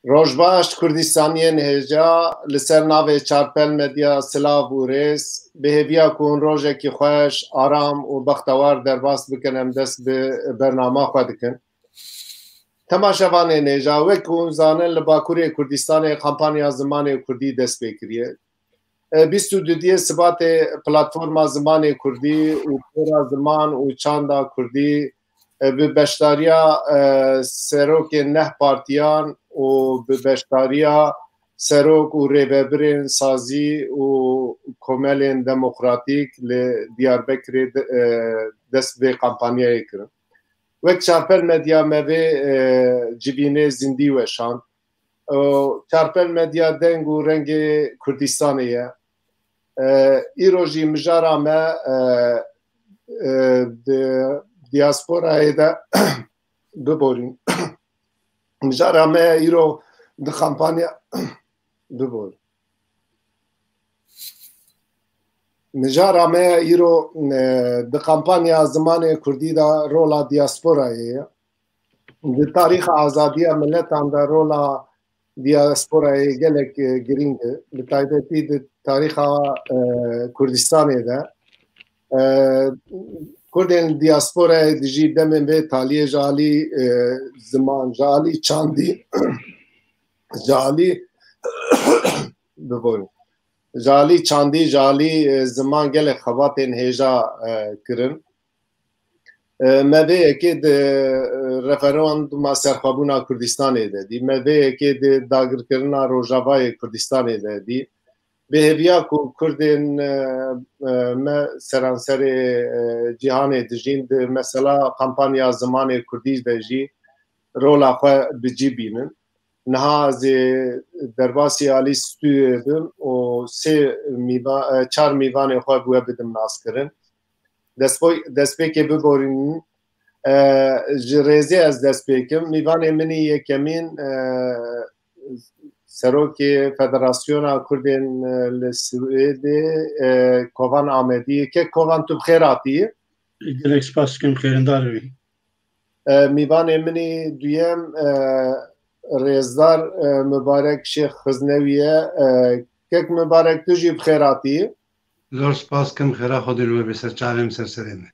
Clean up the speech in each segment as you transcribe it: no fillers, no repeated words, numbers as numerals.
Rojbaş Kurdistaniyên hêja li ser navê Çarpel Medya Silav û Rêz bi hêviya ku hûn rojekî xweş, aram û bextewar derbas bikin em dest bi bernama xwe dikin. Temaşevanên hêja wek hûn zanin li Bakurê Kurdistanê kampanya zimanê Kurdî dest pê kiriye. 22 Sibatê platforma zimanê Kurdî û pêra ziman û çanda Kurdî bi beşdariya serokên neh partiyan û bi beşdariya serok û rêvebirên sazî û komelên demokratîk li Diyarbekirê dest vê kampanyayê kirin. Wek Çarpel Medya me vê civînê zindî weşand. Çarpel Medya deng û rengê Kurdistanê ye. Îro jî mijara me diasporayê de biborîn. Mijara me îro di kampanya biborîn. Mijara me îro di kampanya zimanê Kurdî da rola diasporayê ye. Di tarîxa azadiya milletan de rola diasporayê gelek girîng e. Bi taybetî di tarîxa Kurdistanê de Kurdên diasporayê dijî demên vê taliyê ji alî ziman, ji alî çandî, ji alî biborîn. Ji alî çandî, ji alî ziman gelek xebatên hêja kirin. Me vê yekê di referanduma serxwebûna Kurdistanê de dî. Me vê yekê di dagirkirina Rojavayê Kurdistanê de dî. Bi hêviya ku Kurdên me seranserê cîhanê dijîn di mesela kampanya zimanê Kurdî de jî rola xwe bicî bînin. Niha ez ê derbasî alî stûyê bim û çar mîvanê xwe bi we bidim naskirin. Destpêkê biborînin ji rêzê ez dest pê kim. Mîvanê min ê yekemîn Serokê Federasyona Kurdên li Swêdê Kovan Amedî. Kek Kovan tu bi xêr hatiyî? Gelek spas dikim xêrindar wî. Mîvanê min ê duyem Rêzdar Mübarek Şêx Xiznewî ye. Kek Mübarek tu jî bi xêr hatiyî? Zor spas dikim xêra Xwedê li we bê ser çavêm ser serê me.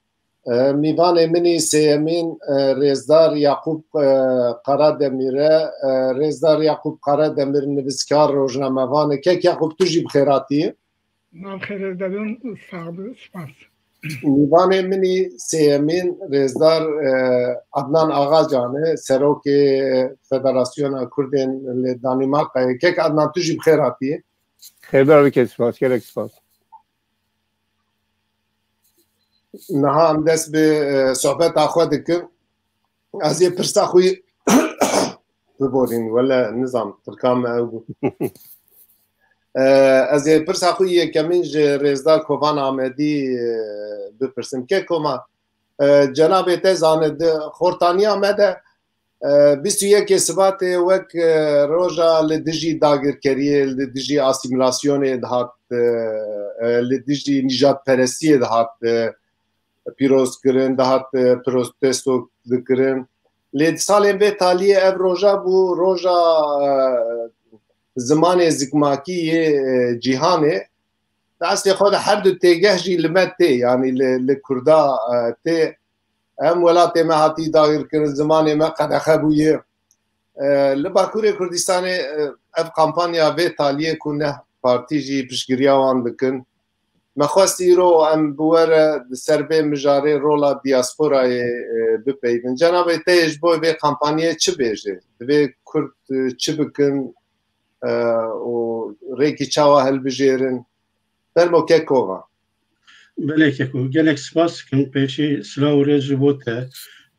Mîvanê min ê sêyemîn Rêzdar Yaqûb Qarademîr e. Rêzdar Yaqûb Qarademîr nivîskar rojnamevan e. Kek Yaqûb tu jî bi xêr hatiyî? Nav xêr dedin, sağ ol, spas. Mîvanê min ê sêyemîn Rêzdar Adnan Agacan e. Serokê Federasyona Kurdên li Danîmarkayê. Kek Adnan tu jî bi xêr hatiyî? Xêrdar bike spas, gelek spas. Niha em dest bi sohbeta xwe dikin. Ez ê pirsa xwe biborîn wele nizam tirka me ew bû. Ez ê pirsa xwe yekemîn ji Rêzdar Kovan Amedî bipirsim. Kek koma cenabê te zane di xortaniya me de 21 Sibatê wek roja li dijî dagirkeriyê, li dijî asîmilasyonê dihat, li dijî nîjadperestiyê dihat pîrozkirin, dihat protesto dikirin. Lê salên vê taliyê ev roja bû roja zimanê zikmakiyê cîhanê. Destê xwe de her du têgeh jî li me tê, yanî li Kurda tê. Em welatê me hatî dagirkirin, zimanê me qedexe bûye. Li Bakurê Kurdistanê ev kampanya vê taliyê ku neh partî jî piştgiriya wan dikin. Me xwest îro em bi were di ser vê mijarê rola diasporayê bipeyvin. Cenabê te ji bo vê kampanyayê çi bêje? Divê Kurd çi bikin û rêkî çawa hilbijêrin? Dermo kek kova. Belê keko, gelek spas dikim pêşî silav û rêz ji bo te,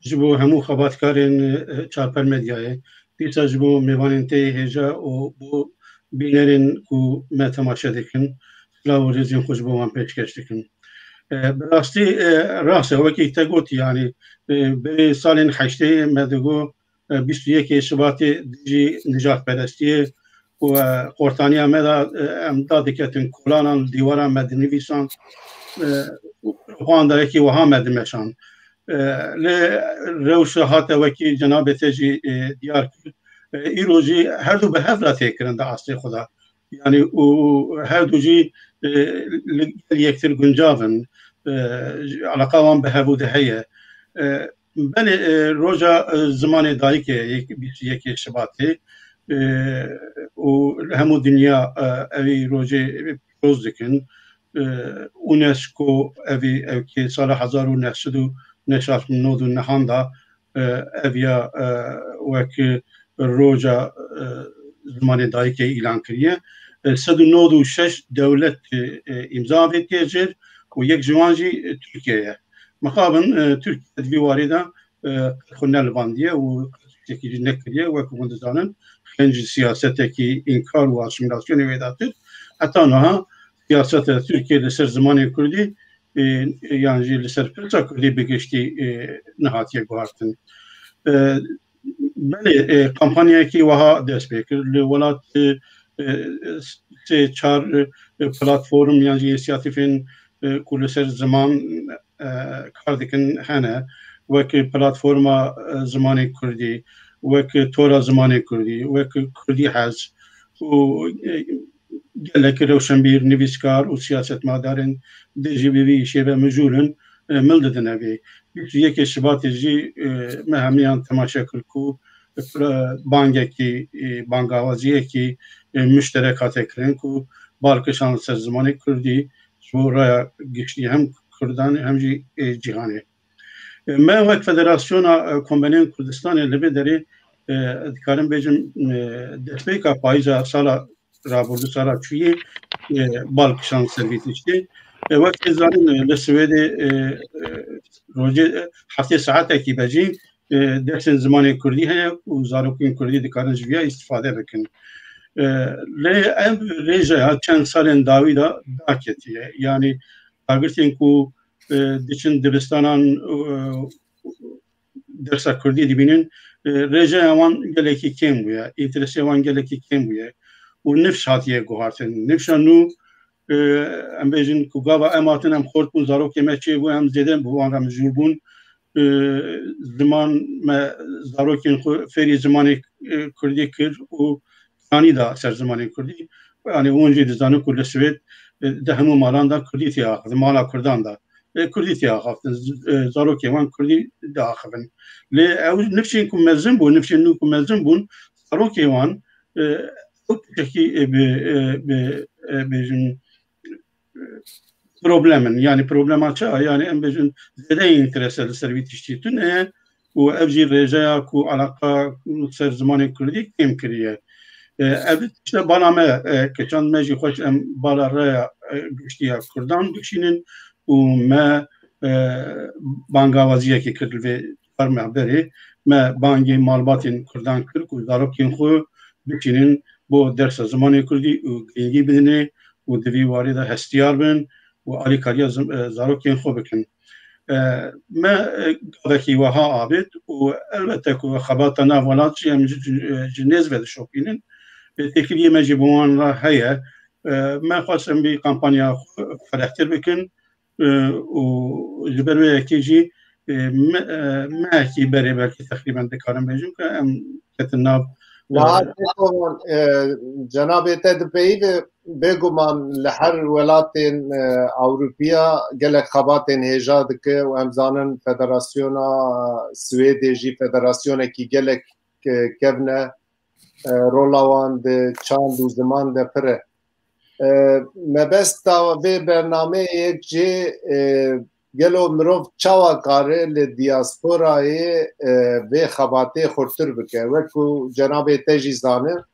ji bo hemû xebatkarên Çarpel Medyayê, dîsa ji bo mêvanên te hêja û bo bînerên ku me temaşe dikin, silav û rêzên xwe ji bo wan pêşkeş dikim. Bi rastî rast e wekî te gotî yanî bi salên heştê me digo 21 Şibatê dijî nijadperestiyê û xortaniya me da em da diketin kolanan dîwaran me dinivîsan xwandayekî wiha me dimeşan. Li rewşa hate wekî cenabê te jî diyar kir ایروجی هر دو به هفته تکرن در اصل خدا یعنی او هر دو جی یکتر گنجاون علاقه وان به هفته هیه بله روزا زمان دایی که یک شباته و همو دنیا اوی روزه پیروز دکن اونسکو اوی که سال 1999 نهانده اویا وکی روزا زمان دایی که اعلان کریه 196 دولت امضا بکیجر و یک جوانجی ترکیه مقابل ترکیه دوی وارده خونه الباندیه و تکی نکریه و کمند زنان خنج سیاسته که انکار و اسیمیلاسیون ویداتر حتی نه سیاست ترکیه لسر زمان کردی یعنی لسر پرسا کردی بگشتی نهاتیه گوهرتن بله کمپانیایی که وها دست بکر لولات سه چهار پلاتفرم یعنی اینسیاتیفین کل سر زمان کار دکن هنه وکی پلاتفرم زمانی کردی وکی تورا زمانی کردی وکی کردی هست و گلک روشنبیر نویسکار و سیاست مادارن دیجی بی شیبه مجولن ملددن اوی یکی شباتی جی مهمیان تماشا کرکو بانگی بانگاوازیه که مشترکات کرن کو بالکشان سر زمانی کردی شورای گشتی هم کردان هم جهانی ما وقت فدراسیون کمبینین کردستان لبه داری دکارم بیجم دستپی که پاییزا سالا رابرده سالا چویه بالکشان سرویتیشتی وقت زنان لسوید روزی هفته ساعت کی بجی درس زمانی کردی هست و زاروکین کردی دکارن جویا استفاده بکن لی ام ریجه ها چند سال داوی دا داکتیه یعنی اگرتین کو دیچن دبستانان درس کردی دیبینن ریجه اوان گلکی کم بویا اینترسی اوان گلکی کم بویا و نفس هاتیه گوهارتن نفسان نو ام بیجن کو گاوا اماتن ام خورد بون زاروکی مچه بو ام زیدن بو آنگا مجور بون زمان ما زاروکین فری زمانی کردی کرد و کانی دا سر زمانی کردی یعنی اونجی دزانو کل سوید ده همو مالان دا کردی تیاخد مالا کردان دا کردی تیاخد زاروکی وان کردی دا آخفن لی او نفسین کم ملزم بون نفسین نو کم ملزم بون زاروکی وان او پشکی بیجن problemen yani problemaça yani em bejin zede interesel servitişti ne و افجی رجایا کو علاقه سر زمان کردی کم کریه evet işte bana me keçan meji خوش ام بالا ریا گشتیا کردان بکشینن و ما بانگاوازیه که کرد و فرم بری ما بانگی مالباتین کردان کرد و داروکین خو بکشینن با درس زمان کردی و گینگی بدنه و دوی وارد هستیار بن و علی کاریا زاروکین خو بکن ما قدکی وها عابد و البته که خباتنا ولاتشی هم جنیز بده شوکینن تکلیه مجبوران را هیا ما خواستم بی کمپانیا فرختر بکن و جبروی کیجی ما کی بری بلکه تقریبا دکارم بیجم که ام کتناب جناب تدبی بگمان لحر ولاتین اوروپیا گلک خباتین هجاد که و امزانن فدراسیونا سویدی جی فدراسیونه کی گلک کبنه رولاوان ده چند و زمان ده پره مبستا و برنامه یک جی گلو مروف چاوا کاره لدیاسپورای و خباته خورتر بکه وکو جناب تجی زانه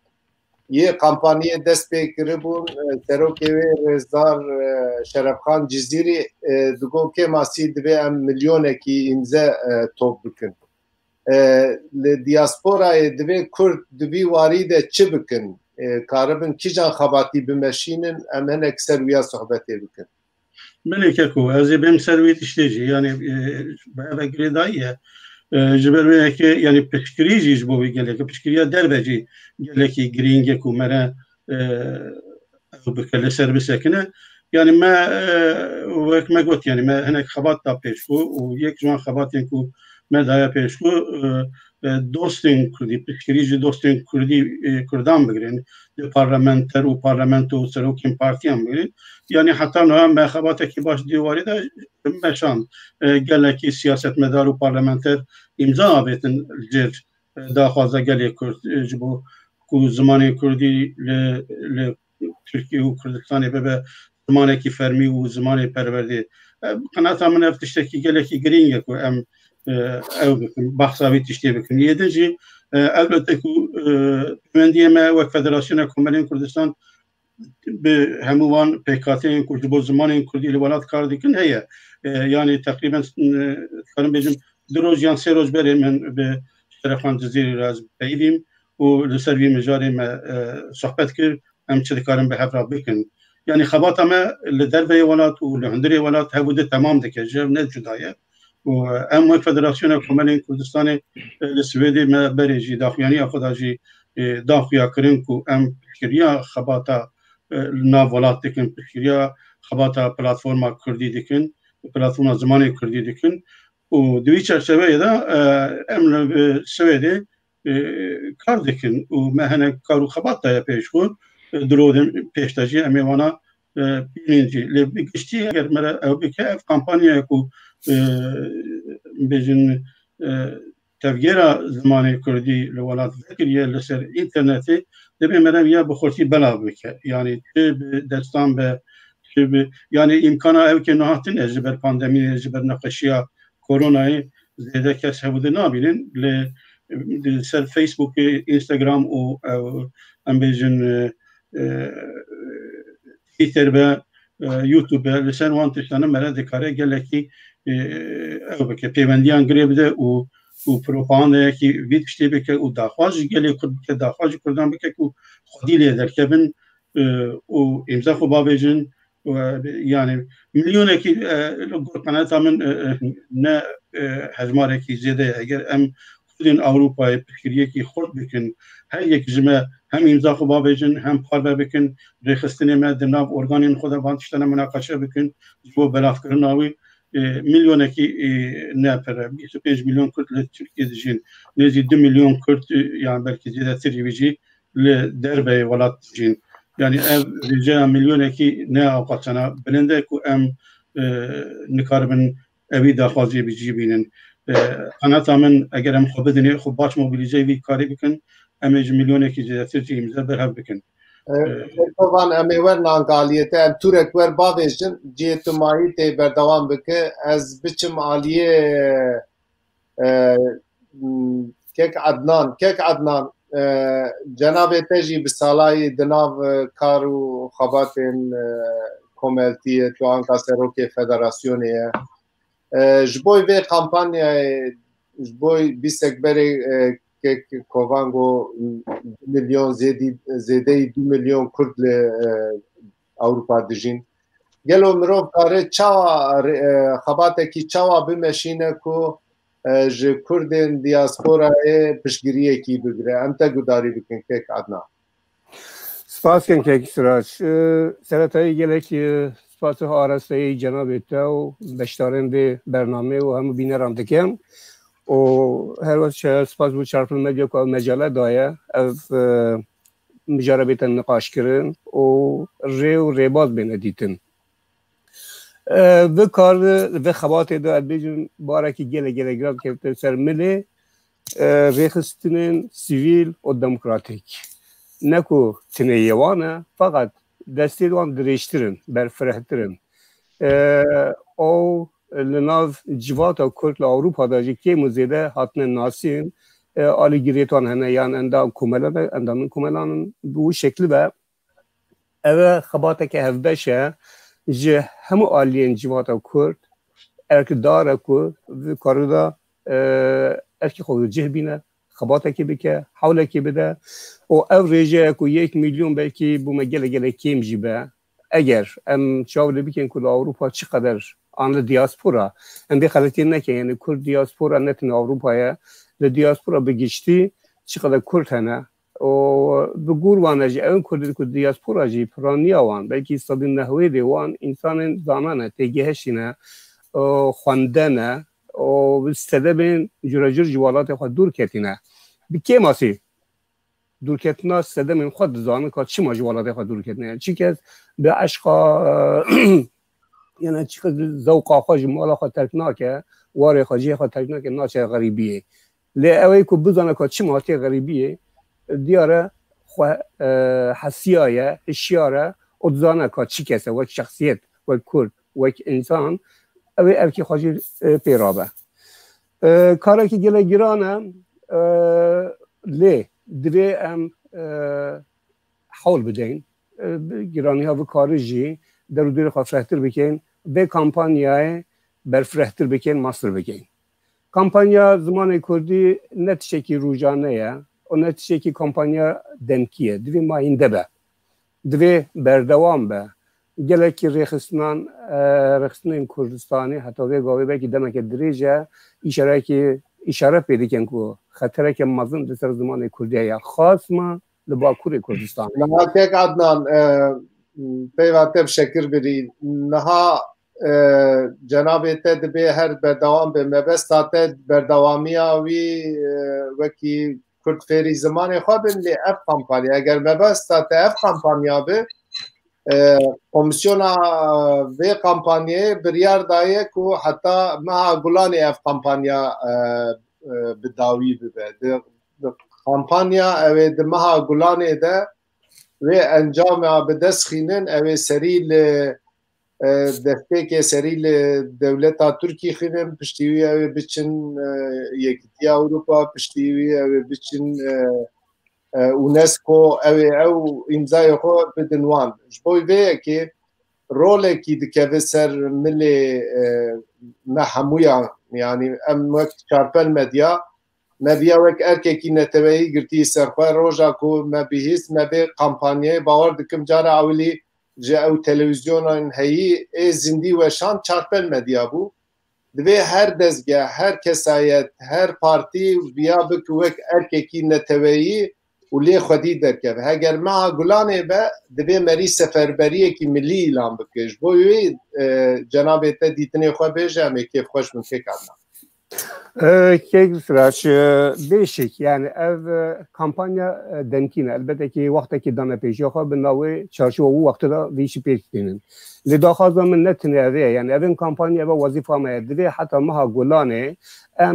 یه کمپانیه دست بکره بون تروکی و رزدار شرفخان جزیری دگو که ماسی دوی ام میلیونه کی امزه توب بکن لدیاسپورای دوی کرد دوی واریده چه بکن کاربن کی جان خباتی بمشینن امن اکثر ویا صحبتی بکن ملکه کو از بیم سرویت işleyici yani bayağı gredaiye جبروی که یعنی پشکریجیش بوی گله که پشکریا دربجی گله که گرینگه کو مره بکله سرویس کنه یعنی ما وقت ما گفت یعنی ما هناك خبات تا پیشکو و یک جوان خبات کو ما دایا پیشکو دوستین کردی پشکریج دوستین کردی کردان بگیرن پارلمانتر و پارلمانت و سروکین پارتی هم بگیرن یعنی حتی نه مخابات که باش دیواری ده مشان گلکی سیاست مدار و پارلمانتر امضا بیتن جر داخوازه گلی کرد جبو کو زمانی کردی ل ترکیه و کردستان به زمانی که فرمی و زمانی پرورده قناعت من افتشتکی گلکی گرینگه کو ام او بکن بحثاوی تشتی بکن یدنجی البته که مندیه ما وک فدراسیون کمرین کردستان به هموان پیکاتی کرد با زمان کردی لولات کار دیکن هیه یعنی تقریبا کارم بیجم 2 روز یا 3 روز بریم من به شرفان جزیره راز پیدیم و لسروی مجاری ما صحبت کرد هم چه کارم به حفره بکن یعنی خبات ما لدربه ولات و لهندری ولات هبوده تمام دکه جر نه جدایه و ام فدراسیون کمرین کردستان لسویدی ما بریجی داخیانی خداجی داخیا کرن کو ام فکریا خباتا ناولات دکن فکریا خباتا پلتفرما کردی دکن پلتفرما زمانی کردی دکن و دوی چرچوه دا ام سویدی کار دکن و مهنه کارو خباتا پیش خود درودم پیشتاجی امیوانا بینجی لبگشتی اگر مرا او بکه کمپانیا کو بیجن تفجير زماني كردي لولات ذكرية لسر إنترنتي دبي مرمية بخورتي بلا بك يعني دستان ب يعني إمكانه أو كنهاتن أجبر باندمي أجبر نقشية كورونا زيادة كسر بدنا بينن لسر فيسبوك إنستغرام أو أم بيجن تويتر ب يوتيوب لسر وانتشتنا مرة ذكره قالكي أو بك بيمنديان قريب ده و پروپاگاندا که وید پشتی بکه و داخواج گلی کرد که داخواج کردن بکه که خودی لیدر کبن و امضا خوبا بیجن و یعنی میلیونه که قناعت من نه حجماره که زیاده اگر ام خودین اروپای فکریه که خورد بکن هر یک جمعه هم امضا خوبا بیجن هم پار بکن رخصتنی ما دمناو ارگانین خدا باندشتن مناقشه بکن جو بلاف کرناوی میلیونه که نه پر 25 میلیون کرد لترکیه دجین نزدیک 2 میلیون کرد yani belki زیاده تری بیجی لدربه ولات دجین yani rica milyone ki ne avqatana belinde ku em nikaribin evi daxwazi bici binin qanata min eger em xwe bidinê xwe baş mobilîze vî karî bikin em ê ji milyonekî zêdetir jî imza berhev bikin Van em ê wer nangaliyete em turek wer bavêjin cihê tu mayî tê berdewam bike ez biçim aliyê kek Adnan cenabê te jî bi salayî di nav kar û xebatên komeltiyê tu anka serokê federasyonê ye ji bo vê kampanyayê ji bo bîsekberê kek kovango 2 milyon zêdeyî 2 milyon Kurd li Ewropa dijîn gelo mirov kare çawa xebatekî çawa bimeşîne ku ji Kurdên diasporayê piştgiriyekî bigire em te gudarî bikin kek Adnan Spas kek Sirac seretayî gelek spasê arasteyî cenabê te û beşdarên vê bername û hemû bîneran dikin û her wext spas bû çarpil medya ku ev mecale daye ev mijarê te niqaşkirin û rê û rêbaz bêne dîtin vê kar vê xebatê de ez bêjim barekî gelek grav kevte ser milê rêxistinên sivîl û demokratîk ne ku tineyê wan e feqet destê wan dirêjtirin berfirehtirin ew li nav civata Kurd li Ewropada jî kêm û zêde hatine nasîn alîgirêt wan hene yan endamên komelanan bi wî şeklî ve ev e xebateke hevbeş e ji hemû aliyên civata Kurd erkdar e ku vê karî da erkê xwe cih bîne xebatekê bike hewlekê bide û ev rêje ku 1 milyon belkî bûme gelek kêm jî be eger em çav li bikin ku li Ewropa çi qeder an li diaspora em vê xeletê nekin yani Kurd diaspora netin Ewropaya li diaspora bi giştî çi qeder Kurd hene û bi gûr wan jî ew Kurdî ku diaspora jî piraniya wan belkî sedî nehwê dê wan însanên zanan e têgihişîne xwendin e و استده بین جرجر جوالات خود دور کتینه بکی ماسی دور کتنا استده من خود زانه که چی ما جوالات خود دور کتینه چی که به عشقا یعنی چی که ذوق آخا جمال خود ترک ناکه واره خاجی خود ترک ناکه ناچه غریبیه لی اوی که بزانه که چی ماتی غریبیه دیاره حسیایه اشیاره ادزانه که چی کسه و شخصیت و کرد و انسان اوی ارکی خاجی پیرابه کاره که گله گرانه لی دوی ام حول بدین گرانی ها و کارجی در دور خواه فرهتر بکن به کامپانیای برفرهتر بکن مصر بکن کامپانیا زمان کردی نتیجه روزانه و نتیجه کامپانیا دنکیه دوی ما این دبه دوی بردوام به گله که رخصنان کردستانی حتی وی گاوی به که دمک دریجه اشاره پیدا کن که خطره که مزن در زمان کردیه خاص ما لباکور کردستان نهاک عدنان پیواتب شکر بری نها جناب تد به هر بردوام به مبستا تد بردوامی آوی وکی کرد فیری زمان خواب لی اف کمپانی اگر مبستا تد اف کمپانی آبه کمیسیونا و کمپانی بریار دایه که حتی ما گلانی اف کمپانیا بداوی ببه کمپانیا اوی ده ما گلانی ده و انجام به دست خینن اوی سریل دسته که سریل دولتا ترکی خینن پشتیوی اوی بچن یکیتی اروپا پشتیوی اوی بچن اونسکو او امضای خود بدنوان جبوی وی که رول کی دکه سر ملی نحمویا یعنی ام وقت چارپل مدیا مبیا وک ارکی نتوی گرتی سرخواه روژا کو مبیهیست مبی کمپانیه باور دکم جارا اولی جا او تلویزیون هایی زندی و شان چارپل مدیا بو دوی هر دزگه هر کسایت هر پارتی بیا بک وک ارکی نتوی ولی خودی درکه اگر ما گلانه به دوی مری سفربریه که ملی اعلام بکش بوی جناب تا دیتنی خواه بیجه همه کیف خوش من که کردم که سراش بیشک یعنی او کمپانیا دنکینه البته که وقتی که دانه پیشی خواه به نوی چارچوب او وقت دا ویشی پیش کنن لذا خواهد من نتنه اوه یعنی اون کمپانیا با وظیفه همه دوی حتی ما گلانه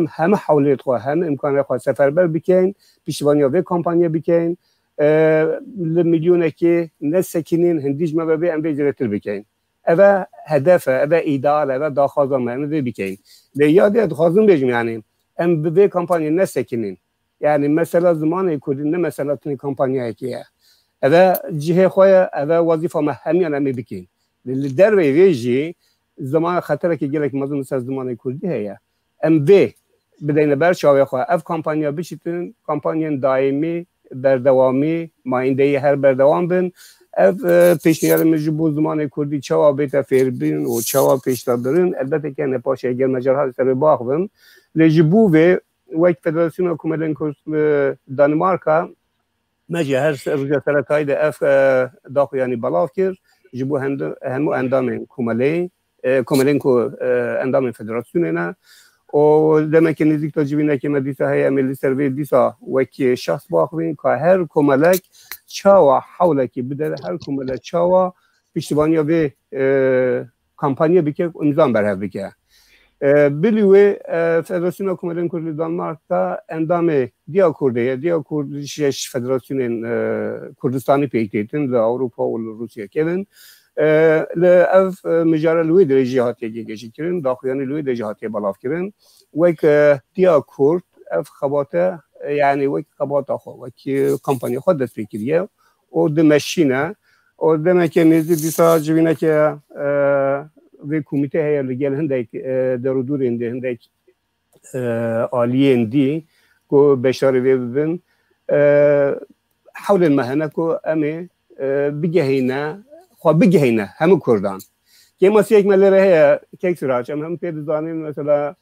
همه حولیت خواه همه امکانه خواه سفربر بکن پیشوانی اوه کمپانیا بکن میلیونه که نسکنین هندیج مبابه ام ویجرتر بکن اوه هدفه اوه ایدال اوه داخوازه مهمه بکن لیاده خواهزم بیجم یعنی ام به کمپانی نسکنین یعنی مثلا زمان کردی نه مثلا تونی کمپانی که اوه جهه خواه اوه وظیفه مهمیان امی بکن در ویجی زمان خطره که گلک مزون مثل زمان کردی هیا ام به بدین بر شاوی خواه اف کمپانیا بشیتون کمپانیا دائمی بردوامی ماینده هر بردوام بین اف پیشنیار مجبور زمان کردی چوا بیتا فیر بین و چوا پیشتا برین البته که نپاشه اگر مجرها سر باق بین لجبو و وقت فدراسیون حکومت دانمارکا مجه هر روزه سرطای ده اف داخل یعنی بلاف کرد جبو همو اندام کوملین کو اندام فدراسیون نه و دم که نزدیک تا جوینه که مدیسه های امیلی سروی دیسا وکی شخص باخوین که هر کوملک چاوا حوله که بده هر کوملک چاوا پیشتوانی به کمپانیا بکه امضان بره بکه بلیوه فدراسیون کوملین کردی دانمارک تا اندام دیا کرده شش فدراسیون کردستانی پیکتیتن لأوروپا و روسیه کردن لاف مجال لوی درجه هاتی گیجی کردن داخلیانی لوی درجه هاتی بلاف کردن وک دیا کرد اف خباته یعنی وک خباته خو وک کمپانی خود دست بکریه و دمشینه و دمکه نیزی دیسا جوینه که و کمیته هیا لگل هندک درو دور انده هندک عالی اندی کو بشار وی ببین حول المهنه کو امی بگهینه خواه بگهینه همه کردان که ما سیک ملره هیا که سراج هم پید زانیم مثلا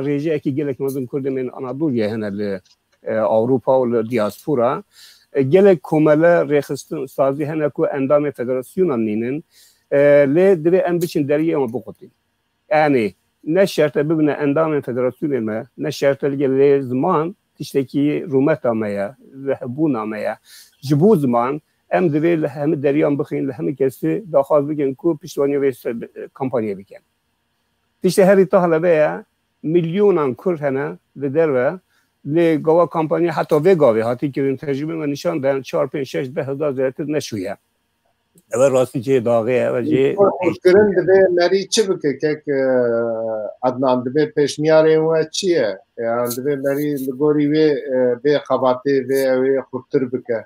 ریجه اکی گلک مزم کرده من انادولیه هنه اروپا و دیاسپورا گلک کمله ریخستن سازی هنه کو اندام فدراسیون هم نینن لی دوی ام بچین دریه اما بقوتین یعنی ne şertte bibine endamên federasyonê me ne şertte lê ziman tiştekî rûmeta me ye rehbûna me ye ji bo ziman em divê li hemî deryan bixîn li hemî kesî daxwaz bikin ku piştvanî vê kampanyayê bikin tiştê herî tahla vê ye milyonan Kurd hene li derve lê gava kampanya heta vê gavê hatî kirin tecrübe me nîşan den 4-5-6 hezar zêdetir neşûye ev rastî cê daxê ev cê kirin divê merî çi bike kek Adnan divê pêşniyarên we çi ye yan divê merî li gorî wê vê xebatê vê ew ê xurtir bike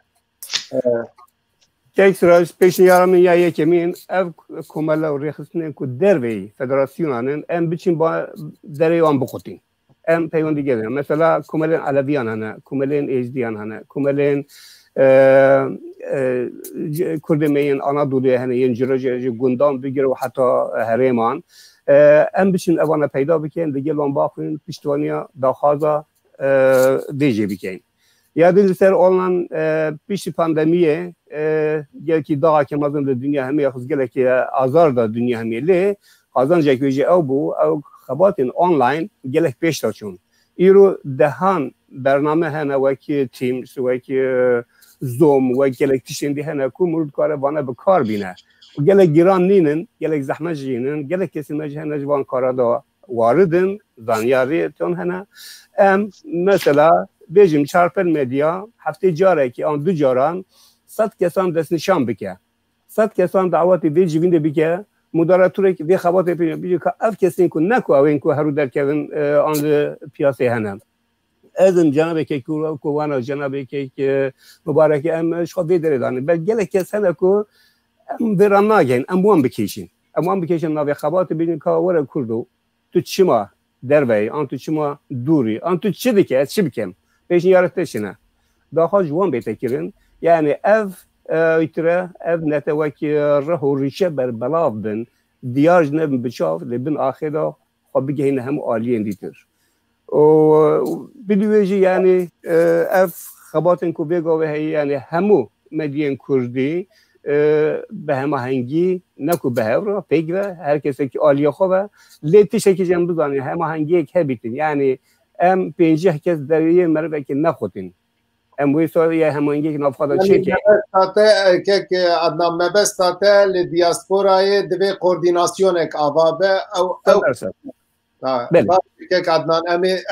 kek siraj pêşniyara min ya yekemîn ev komela û rêxistinên ku derveyî federasyonanin em biçin derê wan bixutin em peywendî gelin mesela komelên Aleviyan hene komelên Êzdiyan hene komelên Kurdê me yên Anadolu'ya hene yên ciraje gundan bigire û heta herêman em biçin evan peyda bikin digel wan baxwin piştwaniya daxwaza vê jê bikin yadî li ser olan piştî pandemiyê gelkî daxeke mezin li dünya hemê xis gelekî azar da dünya hemê lê qazancek wê jî ew bû ew xebatên online gelek pêş da çûn îro dehan bername hene wekî Teams wekî Zoom wek gelek tiştên dî hene ku mirov dikare vane bi kar bîne û gelek giran nînin gelek zehmet jî hînin gelek kesî me jî hene ji van kara da waridin zanyarî ton hene em mesela bêjim çarpel medya heftê carekî an du caran 100 kesan destnîşan bike 100 kesan dawetê vê civîn de bike moderatûrekî vê xebatê pê bîje ka ev kesên ku ne ku ew ên ku herû derkevin an li piyasê hene ezim cenabekê ku wana cenabekê mübarek em ji xwe vê derê danîn bel gelek kes hene ku em vê ran nagehin em wan bikêşin em wan bikêşin navê xebatê bînin ka were Kurdo tu çima derveyî an tu çima dûrî an tu çi dike ez çi bikim pêşniyarê te çine daxwaz ji wan bête kirin yani ev îtire ev nete wekî rih û rîşe berbelav bin diyar ji nebin biçav lê bin axê da xwe bigihîne hemû aliyên dîtir bilî wê jî yani ev xebatên ku vê gavê heye yani hemû medyên Kurdî bi hemahengî ne ku bi hev re pêk ve her kesekî aliye xwe ve lê tiştekî jî em bizanîn hemahengiyek hebîtin yani em pêncih kes deriyê merivekî nexwetin em wê soya hemahengiyek navxwe da çêke kek Adnan mebesta te li diasporayê divê koordinasyonek ava be ew kek Adnan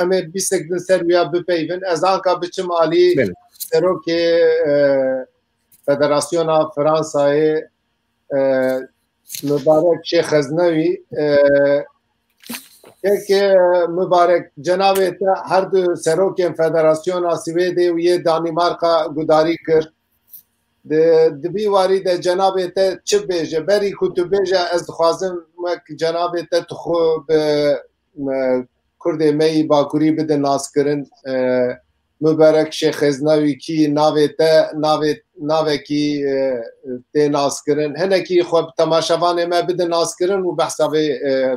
em ê bîstek din ser wîya bipeyvin ez anka biçim alî serokê Federasyona Fransayê mübarek Şêx Xeznewî kek mübarek cenabê te her du serokên Federasyona Swêdê û yê Danîmarka gudarî kir di vî warî de cenabê te çi bêje berî ku tu bêje ez dixwazim wek cenabê te tuxu bi Kurdê me yî bakurî bidin naskirin mübarek Şêx Xeznewî kî navê te navekî tê naskirin hinekî xwe temaşevanê me bidin naskirin û behsa vê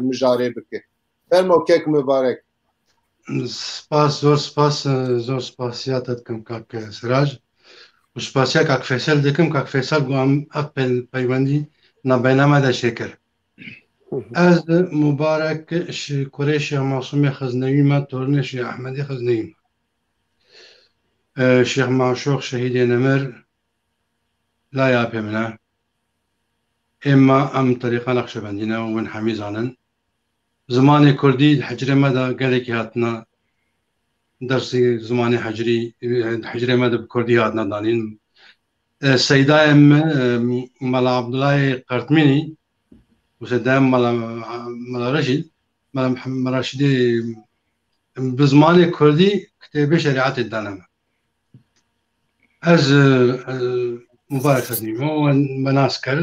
mijarê bike fermo kek mübarek Spas zor spasiya te dikim kak Siraj û spasiya kak Feysel dikim kak Feysel got ak peywendî navbêhna me de şêkir ez mübarek ji Kurêşiya Masûmê Xeznewî me torînê Şêx Ehmedî Xeznewî Şêx Maşûq şehîdê Nemir laya pê min e êma em terîqa Neqşebendî ne û win hemî zanin zimanê Kurdî hicrê me de gelekî hatina dersê zimanê hicrê me de bi Kurdî hatina danîn seydayê min Mela Abdulayê Qertmînî û sedayê Mela Reşîd Mela Mihemed Reşîdê bi zimanê Kurdî kitêbê şerîetê dane me ez mübarek Xeznewî me nas kir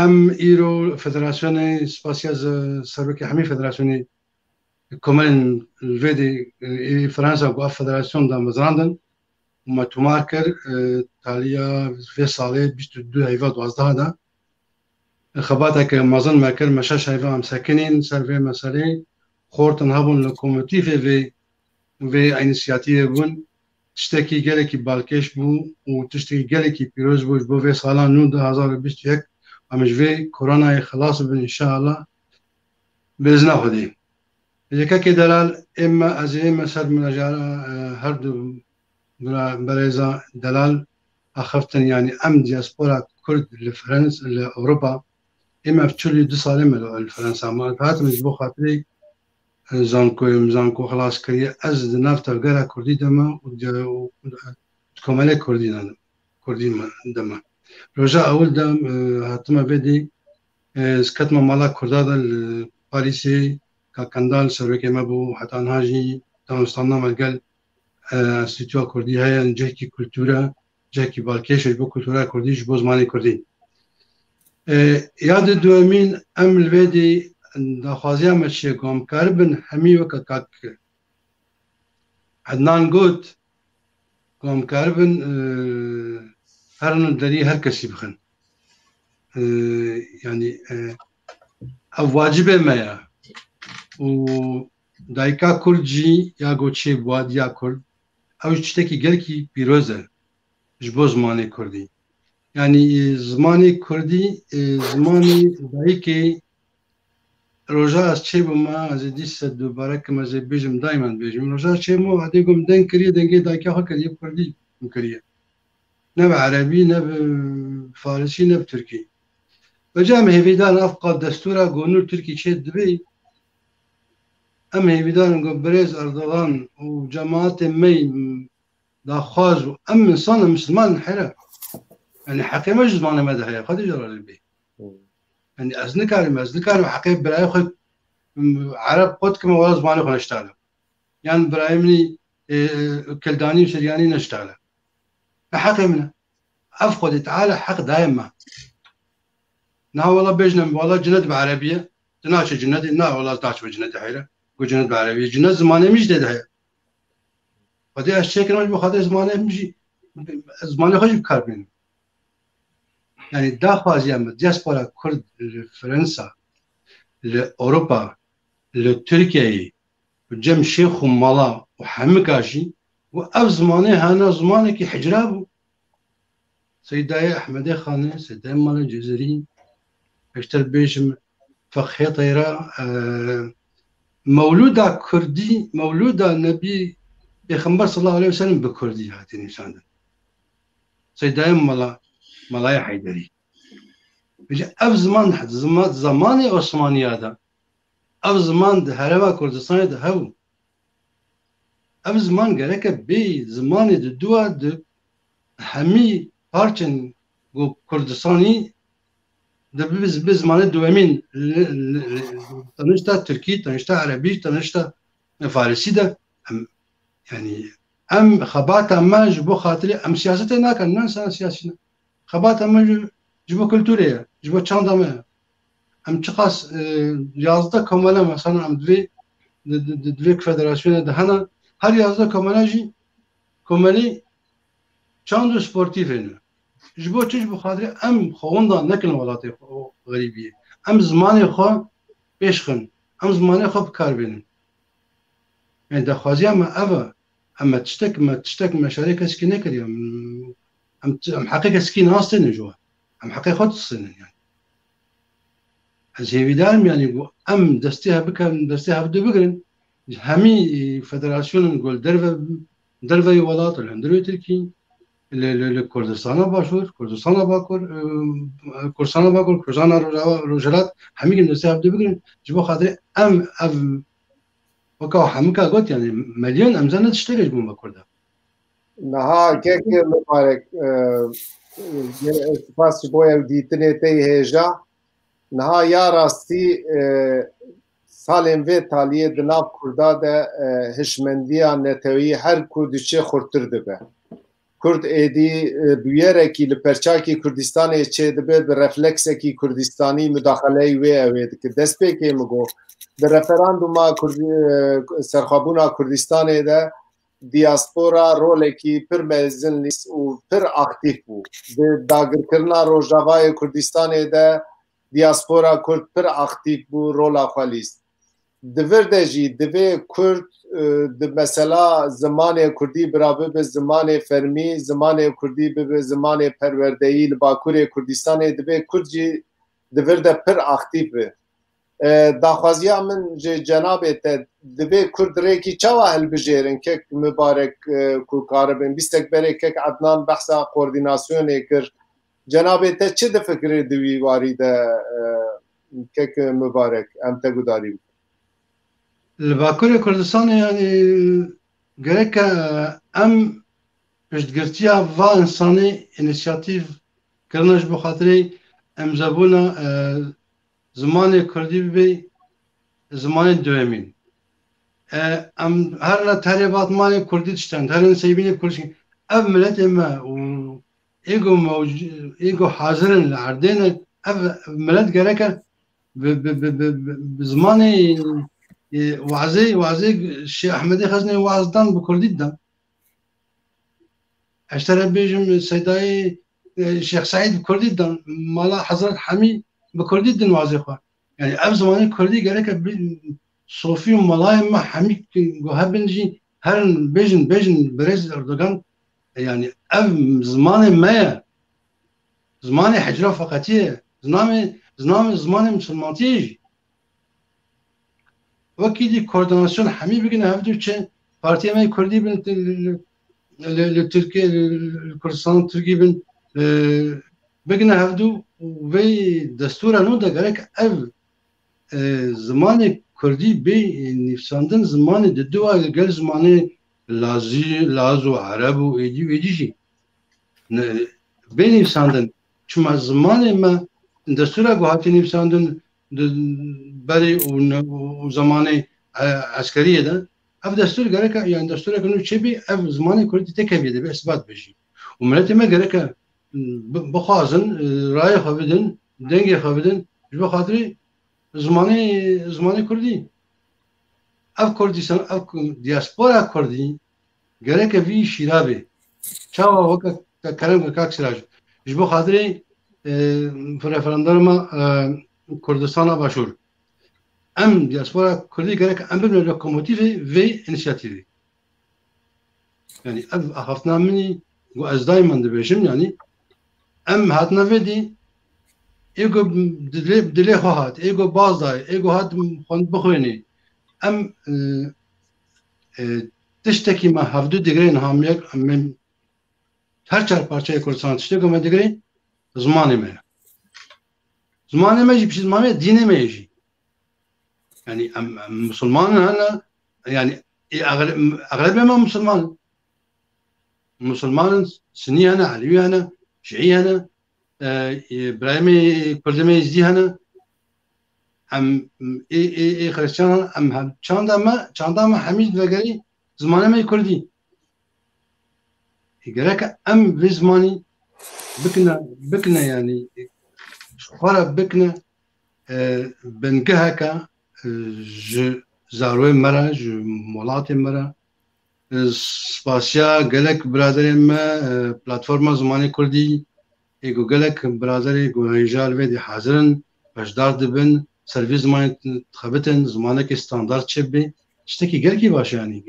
em îro Federasyonê spasiya serokê hemî federasyonê komelên Lvêdê Fransa got ev federasyon da mezrandin û me tomar kir taliya vê salê 22 heyva 12 da xebateke mezin me kir me 6 heyva em sekinîn ser vê meselê xortin hebûn li komitîfê vê înîsyatîvê bûn tiştekî gelekî balkêş bû û tiştekî gelekî pîroz bû ji bo vê salan nû 2021 em ji vê koronayê xilas bibin înşallah بزنا خودی یکی دلال اما از این مثل منجارا هر دو برایزا دلال أخفتن يعني أم دياسبورا كرد لفرنسا لأوروبا إما في تشولي 2 سالة ملو الفرنسا ما فات مش بو خاطري زانكو خلاص كريه أز نافتا وقرا كردي دما وكمالي كردي دما رجاء أول دم هاتما بدي سكتما مالا كردادا الباريسي كاكندال سروكي مبو حتى نهاجي دانستانا ملقل استيتوا كردي هيا نجهكي كولتورا جاكي بالكيش بو كولتورا كردي جبو زماني كردي ياد دوامين ام الفيدي داخوازيا ماشي قوم كاربن همي وكاك عدنان قوت قوم كاربن هرن دري هر كسي بخن يعني او واجبه مايا و دايكا كردجي يا قوتشي بواديا كرد او تشتكي قلكي بيروزه جبو زماني كردي يعني زماني كردي زماني دايكي روجا اشي بما زدي سد بارك ما زي بيجم دائما بيجم روجا اشي مو هديكم دن كريه دنجي دايكا هكا يب كردي مكريه نب عربي نب فارسي نب تركي وجام هيفيدان افقد دستورا قانون تركي شد دبي ام هيفيدان بريز اردوغان وجماعه مي داخواز ام انسان مسلمان حرا يعني حقيقة مش زمان ما ده قد يجرى البي يعني أزنكاري حقيقة براي خد عرب قد كما ولا زمان خد نشتغل يعني براي مني كلداني وسرياني نشتغل حقيقة منه أفقد تعالى حق دائما نا والله بيجنا والله جند بعربية تناش جند نا والله تاش بجند حيرة وجند بعربية جند زمان مش ده قد الشيء كنا بخاطر زمان مش زمان خد بكاربين يعني داخل يا دياسبورا كرد لفرنسا لأوروبا لتركيا وجم شيخ ومالا وحمكاشي وأف زمانه هنا زمانه كي حجرابه سيداي أحمد خاني سيداي مال الجزري اشتر بيجم فخي طيرة مولودة كردي مولودة النبي بيخمبر صلى الله عليه وسلم بكردي هاتي نشان سيداي ملايا حيدري اف زمان عثماني هذا اف زمان ده هرما كردستان ده هو اف زمان گرک بی زمان ده دوا ده همی پارچن گو کردستانی ده بی زمان دوامین تنشتا ترکی تنشتا عربی تنشتا فارسی ده يعني ام خبات ما جبو خاطري ام سياستنا كان ناس سياسينا خبات ما جبو كولتوريا جبو تشاندما ام تقاس yazda komala مثلا ام دوی فدراسيون ده هنا هر yazda komalaجي كومالي تشاندو سبورتيفين جبو تجبو خاطري ام خوندا نكن ولاتي غريبيه ام زماني خو بيشخن ام زماني خو بكاربين يعني ده خوازي اما تشتك مشاريع سكينه كريم ام حقيقه سكين اصلا جوا ام حقيقه خد السنه يعني هذه بدال يعني ام دستها بكم دستها بدو بقرن همي فدراسيون نقول درفه ولات الهندرو تركي الكردستان باشور كردستان باكور كردستان باكور كردستان روجلات همي دستها بدو بقرن جبو خاطر ام وكا حمكا قلت يعني مليون امزانه تشتغل بوم كردا نها كيك مبارك سپاس بويا ديتني تي هيجا نها يا راستي سالم في تاليه دناب كردا ده هشمنديا نتوي هر كردچه خورتر دبه كرد ايدي بيركي لپرچاكي كردستان چه دبه برفلكسكي كردستاني مداخله وي اويد که دست پيكي مگو در رفراندوما سرخابونا کردستان ده دیاسپورا رولکی پر مزن لیست و پر اکتیف بود داگر کرنا روجاوای کردستان ده دیاسپورا کرد پر اکتیف بود رولا خالیست دورده جی دوی کرد مثلا زمان کردی برابر به زمان فرمی زمان کردی به زمان پروردهی لباکور کردستان دوی کرد جی دورده پر اکتیف بود داخوازیا من جنابه دبی کردرێکی چاوا هەلبژێرن کێک مبارەک کوکارە بن بیستێک بەرێ کێک عدنان بەحسا کوردیناسیۆنێ کرد جنابێ te çi difikirê di wî warî de kek mübarek em te gudarî Li Bakurê Kurdistanê yanî gerek e em piştgirtiya va insanî inîsiyatîv kirina ji bo xatirê em zebûna zimanê Kurdî bibe zimanê duyemîn. Em her ne terê batmanê Kurdî tiştend, herin seybînê Kurdî ev milletê me û êgo hazirin li erdê ne ev millet gerek e bi zimanê wazê Şêh Ehmedê Xeznê waz dan bi Kurdî dan. Ez tere bêjim Seydayê Şêx Saîd bi Kurdî dan, mala Hezret Hemî bi Kurdî din wazê xwe. Yani ev zimanê Kurdî gerek e Sofî û malayên me hemî hebin jî herin bêjin Birêz Erdogan yani ev zimanê me ye. Zimanê hicra feqetî ye. Zimanê misilmantiyê jî. Wekî dî koordinasyon hemî bigine hevdû çi Partiya me Kurdî bin li Tirkiye Kurdistanê Tirkî bin bigine hevdû vê destûra nû de gerek ev zimanê Kurdî bê nîvsandin zimanê di duwa gel zimanê Lazî, Laz û Ereb û êdî jî bê nîvsandin çima zimanê me destûra ku hatî nîvsandin berê û zamanê eskeriyê de ev destûr gerek e yani destûreke nû çêbî ev zimanê Kurdî tekevî dibe isbat bêjî û milletê me gerek e bixwazin rayê xwe bidin dengê xwe bidin ji bo xatirê zimanê Kurdî ev Kurdistan ev diaspora Kurdî gerek e vî şîrabê çawa weke kerem kak siraj ji bo xatirê referanduma Kurdistana Başûr em diaspora Kurdî gerek em bibin lokomotîvê vê inîsiyatîvê yani ev axaftina minî got ez dayman dibêjim yani em hatine vê dî êgo dilê xwe hat êgo baz daye êgo hat bixwênê em tiştekî me hevdû digirên hamiyek em her çar parçayê Kurdistan tiştekî me digirê zimanê me ye. Zimanê me jî piştî zimanê me dînê me ye jî. Yani em Müslümanın hene yani eğlebiyê me Müslüman. Müslümanın Sunî hene, Alevî hene, Şiî hene, Birayemê Kurdî me Yezîdî hene. Em Xristiyan em çanda me hemî vegerî zimanê me Kurdî. Gerek em vê zimanî bikine yani xwara bikine bingeheke ji zarokên me re ji welatên me re spasiya gelek biraderên me platforma zimanê Kurdî êgo gelek biraderê guhêjar vê dî hazirin beşdar dibin servî zimanê dixebitin zimanekî standard çêbî tiştekî gelekî baş yani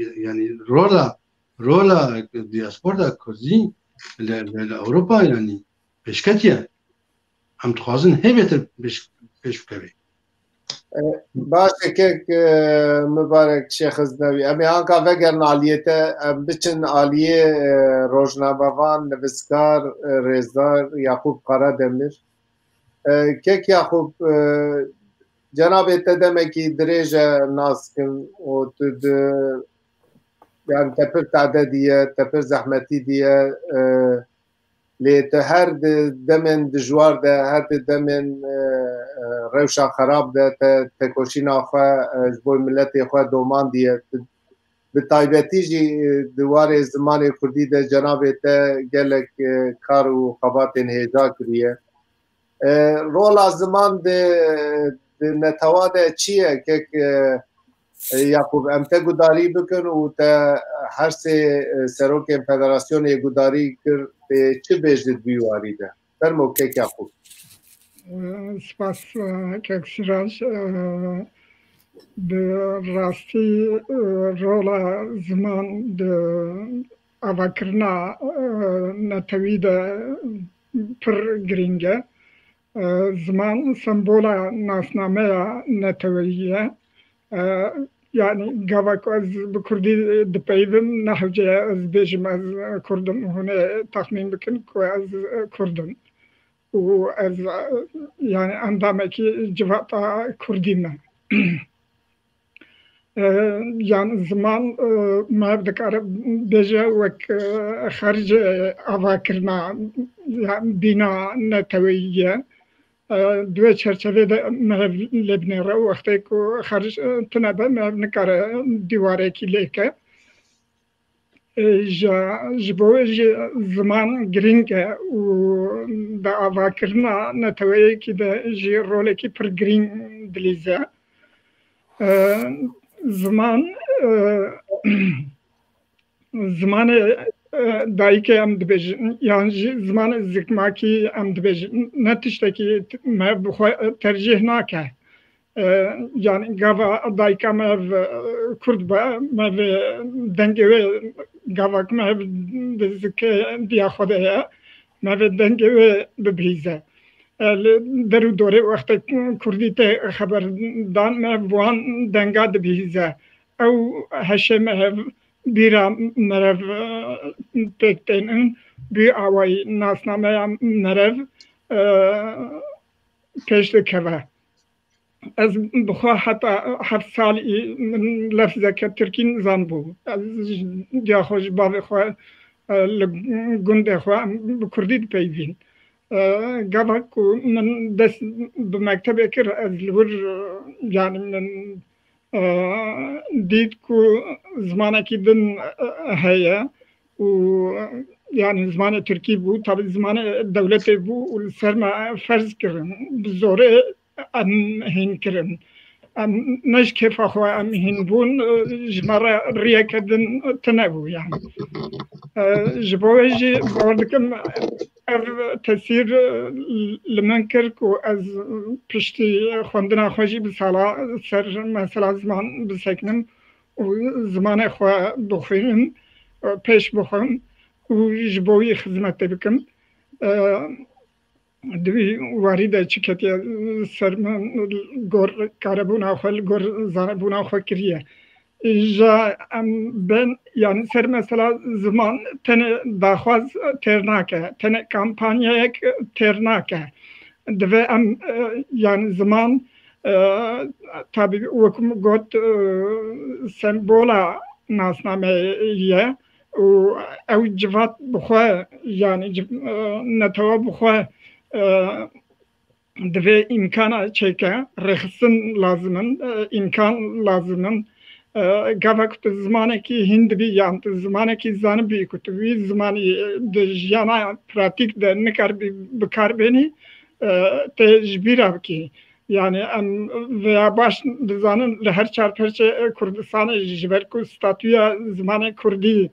rola diaspora Kurdî li Ewropa yani pêşketiye em dixwazin hêvêtir pêş bikeve. Baş kek mübarek Şêx Xeznewî em ê anka vegerin aliyê te em biçin aliyê rojnamevan nivîskar rêzdar Yaqûb Qarademir kek Yaqûb cenabê te demekî dirêj e naskin û tu yani te pir tade diye te pir zehmetî diye lê te her demên dijwar de her demên rewşa xerab de te tekoşîna xwe ji bo milletê xwe doman diye bi taybetî jî di warê zimanê Kurdî de cenabê te gelek kar û xebatên hêja kiriye. Rola ziman di netewa de çi ye kek Yaqûb em te gudarî bikin û te her sê serokên federasyonê gudarî kir pê çi bêj di vî warî de fermo kek Yaqûb. Spas kek Siraj bi rastî rola ziman di avakirina netewî de pir giring e زمان سمبولا ناسنامه نتوییه يعني قابك از بكردي دبيبم نحوجي از بيجم از كردن هنا تخمين بكن كو از كردن و از يعني اندامكي جفاتا كردينا يعني زمان ما بذكر بيجا وك خارج أفاكرنا يعني بنا نتويجه دوی چرچوه ده مهب لبنه را وقتی که خارج تنبه مهب نکاره دیواره کی لیکه جبوه زمان گرینگه و ده آوا کرنا نتوه که ده جی روله کی پر گرین دلیزه زمان دایکه ام دبیجن یعنی زمان زکماکی ام دبیجن نتیجه ما بخواه ترجیح نکه yani gava dayka mev Kurd ba mev dengeve gavak mev dizke diya xodaya mev dengeve bibize deru dore vakti Kurdi te xabar dan mev wan denga bibize ew heşe mev bira mev pektenin bir avay nasnamaya mev peşte keva از بخواه حتی 7 سال من لفظه که ترکی نزان بود از دیا خوش باوی خواه لگنده خواه بکردی پیوین گفت که من دست به مکتب اکر از لور یعنی من دید که زمانه که دن هیا و yani زمان ترکی بود tabi زمان دولت بود و سر ما فرض کردن بزوره ام هین کرن ام نش کیف خو ام هین بون جمره ریکدن تنبو يعني جبوجي بردكم تاثير لمنكرك از پشتی خوندنا خوشی بسالا سر مثلا زمان بسکنم و زمان خو بخویم پیش بخویم و جبوی خدمت بکم دوی وارد چکتی سرمن گور کاربون آخل گور زنبون آخل کریه جا ben yani ser mesela zaman tene dahvaz ternake tene kampanyaya ternake dve am yani zaman tabi vakum got sembola nasnameye و او جوات بخوا yani نتوا بخوا دوی امکان چیکه رخصن لازمن امکان لازمن گفت زمانی که هند بی یان زمانی که زن بی کتوی زمانی دجانا پراتیک ده نکار بکار بینی تجبیره کی yani veya baş dizanın her çarpıcı Kurdistan jiberku statüya zamanı Kurdi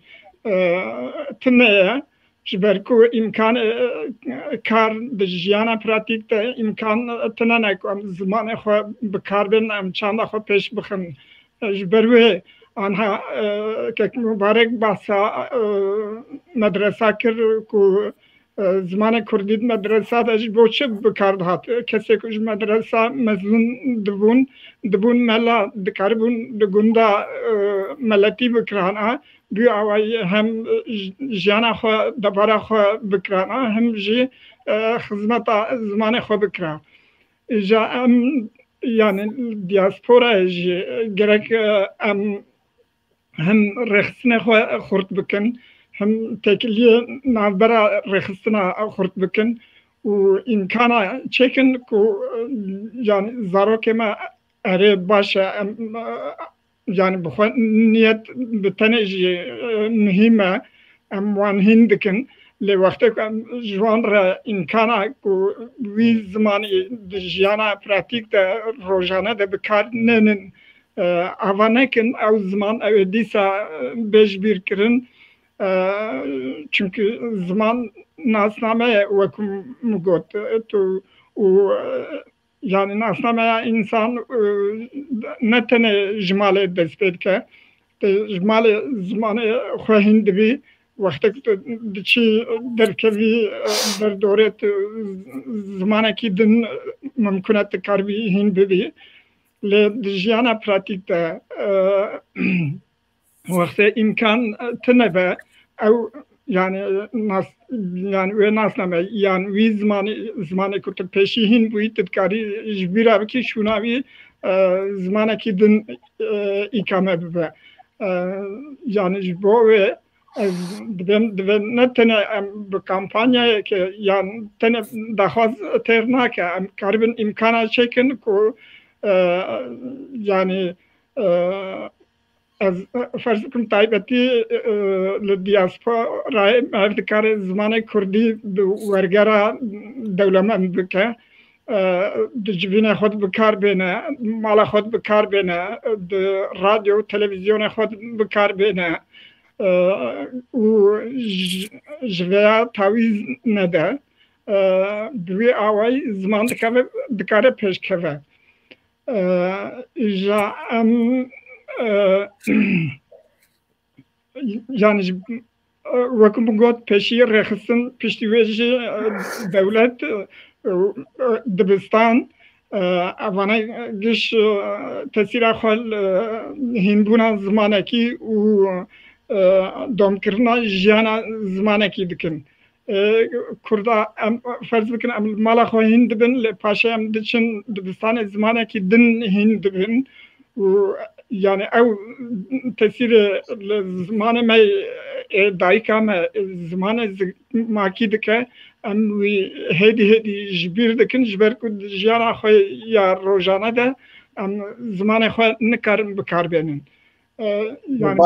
tıneye jiberku imkan kar dejiyana pratikte imkan tınanek zamanı xo bekarben am çanda xo peş bixin jiberwe anha kek mübarek basa medresa kir ku زمان کردی مدرسه داشت بچه بکرد هات کسی که مدرسه مزون دبون ملا دکاربون دگوندا ملتی بکرانه بی آوای هم جانا خو دبارا خو بکرانه هم جی خدمت زمان خو بکران جا yani دیاسپورا جی گرک هم رخصنه خو خورد بکن هم تکلیه نابرا رخصنا خورد بکن و امکانا چکن که yani زاروکه ما اره باشه yani بخواه نیت بتنه مهمه وان هندکن لی وقتی که جوان را امکانا که وی زمانی جیانا پراتیک ده روزانه ده بکار ننن آوانکن او زمان او دیسا بیش بیر کرن çünkü zaman nasnameye vakum mugot tu yani nasnameye insan ne tane jmale despetke jmale zamanı xohindi bi وقتی دچی درکوی در دورت زمانی که دن ممکنه تکاربی هین ببی لدجیانا پراتیک تا وقتی امکان تنبه او yani nasname yani vi zamanı kurtu peşihin bu itkari jbira ki şunavi zamanaki din ikame be yani bu ve ne tane bu kampanya ki yani tane daha terna ki karibin imkana çekin ko yani از فرض کنم تایبتی لدیاسپورا افکار زمان کردی ورگرا دولمن بکه دجبین خود بکار بینه مال خود بکار بینه رادیو تلویزیون خود بکار بینه و جویا تاویز نده دوی آوای زمان دکاره پیش که جا yani وەکم گوت پێشی ڕێخستن پشتیوێژی دەولەت دبستان ئەوانەی گشت تەسیرا خۆ هینبوونا زمانێکی و دۆمکردنا ژیانە زمانێکی دکن کوردا فەرز بکن ئەم ماڵا خۆ هین دبن لە پاشە ئەم دچن دبستانê زمانێکی din هین دبن yani ev tesiri zamanı me dayka me zamanı maki dike em hedi jbir dikin jber ku jana xwe ya rojana de em zamanı xwe nikarin bikar benin yani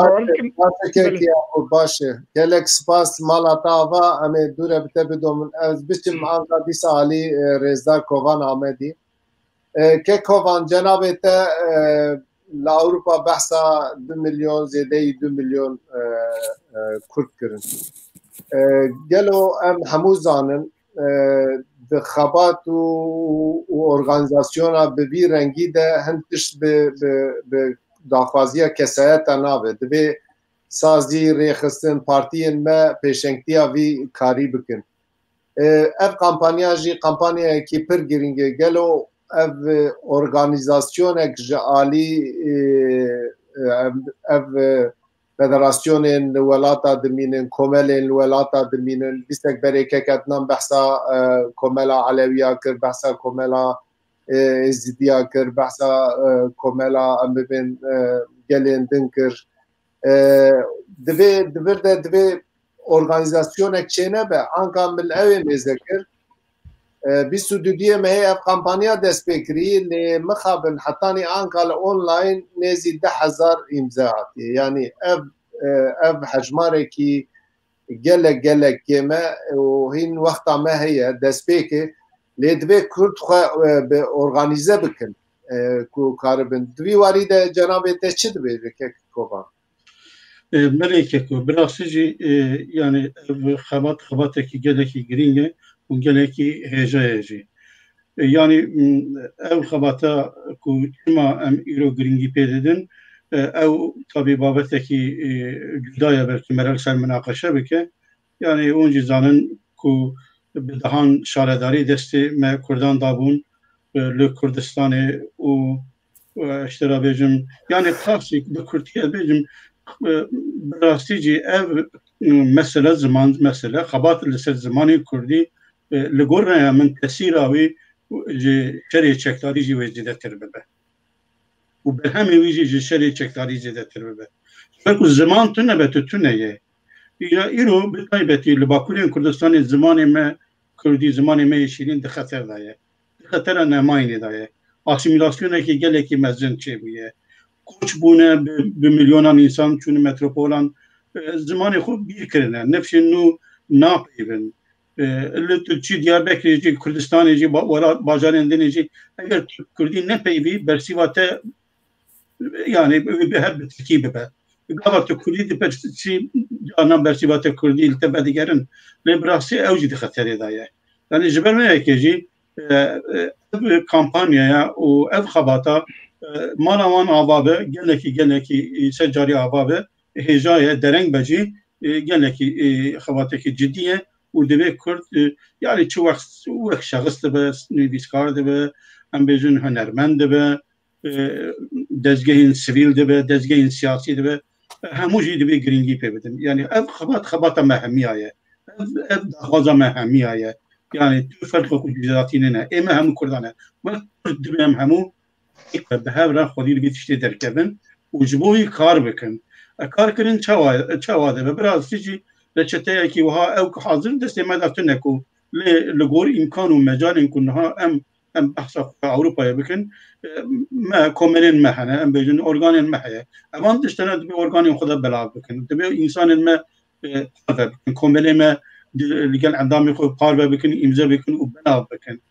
başı gelek spas malatava em dure bite bidomun ez biçim anka dis ali Reza Kovan Ahmedi ke Kovan cenab-ı te لأوروبا بحثا 2 مليون زيادة 2 مليون كرد كرن قالوا أم حموزانن دخابات وأورغانيزاسيونا ببي رنگي ده هنتش بداخوازية كسايات نابه دبي سازي ريخستن بارتيين ما پیشنگتيا في كاري بكن اف قامپانيا جي قامپانيا كي پر گرنگه قالوا ev organizasyonek ji alî ev federasyonên li welata dimînin komelên li welata dimînin dîstek berêkek etnan behsa komela Aleviya kir behsa komela Êzidiya kir behsa komela em bibin gelên din kir divê organizasyonek çênebe anka min evê mêze kir بیستودیه مه اف کمپانیا دست بکری لی مخابن حتانی آنکال آنلاین نزی 10,000 امضاءات یعنی اف حجماره کی گله کمه و هین وقتا ما هي دست بکه لی دوی کرد خو به ارگانیزه بکن کو کاربن دوی وارد جناب ته چه دوی که کوبان ملکه کو براسیجی yani خبات کی گله کی گرینگه و gelekî hêjeyê yani ev xebata ku çima em îro giringî pê didin ew tabî babetekî cuda belkî merel ser münaqeşe bike yani hûn jî zanin ku bi dehan şaredarî destê me Kurdan dabûn li Kurdistanê û işte ra bêjim yani xasî bi Kurtiye bêjim bi rastî jî ev mesele ziman mesele xebat li ser zimanê Kurdî لگورنه من تأثیر آوی شری چکتاری جی وجده تر ببه و به همه ویجی شری چکتاری زده تر ببه بلکه زمان تونه به تونه یه ایرو به طایبتی لباکولین کردستان زمان ما کردی زمان ما شیرین ده خطر دایه خطر نماینه دایه asimilasyona ki geleki mezun çe buye koç bune bir milyonan insan çünkü metropolan zamanı xo bir kirine nefsin nu napevin Türkçe Diyarbakır'cı, Kürdistan'cı, Bajarendin'cı eğer Kürdi ne peyvi bersivate yani bir her bir terkibi be. Gavat Kürdi de persi ana bersivate Kürdi iltebe digerin le brasi evci de xateri daye. Yani jiberme ki kampanyaya o ev xabata manavan avabe geleki secari avabe hecaya dereng beci geleki xebateke ciddiye û divê Kurd yani çi wek şexs dibe, nivîskar dibe, em bêjin hunermend dibe, dezgehên sivîl dibe, dezgehên siyasî dibe, hemû jî divê giringî pê bidin. Yani ev xebata me hemiya ye. Ev daxwaza me hemiya ye. Yani tu ferqa ku cizatîne ne. Ême hemû Kurdan e. Wek Kurd dibe em hemû bi hev re xwedî li vê tiştê derkevin û ji bo wî kar bikin. Karkirin çawa dibe. Biraz jî reçeteyekî wiha ew hazir destê me da tune ku li gor imkan û mecalên ku niha em behsa Ewropayê bikin me komelên me hene em bêjin organên me heye. Evan tiştene dibe organên xwe de belav bikin. Dibe însanên me parve bikin. Komelê me li gel endamê xwe parve bikin, îmze bikin û belav bikin.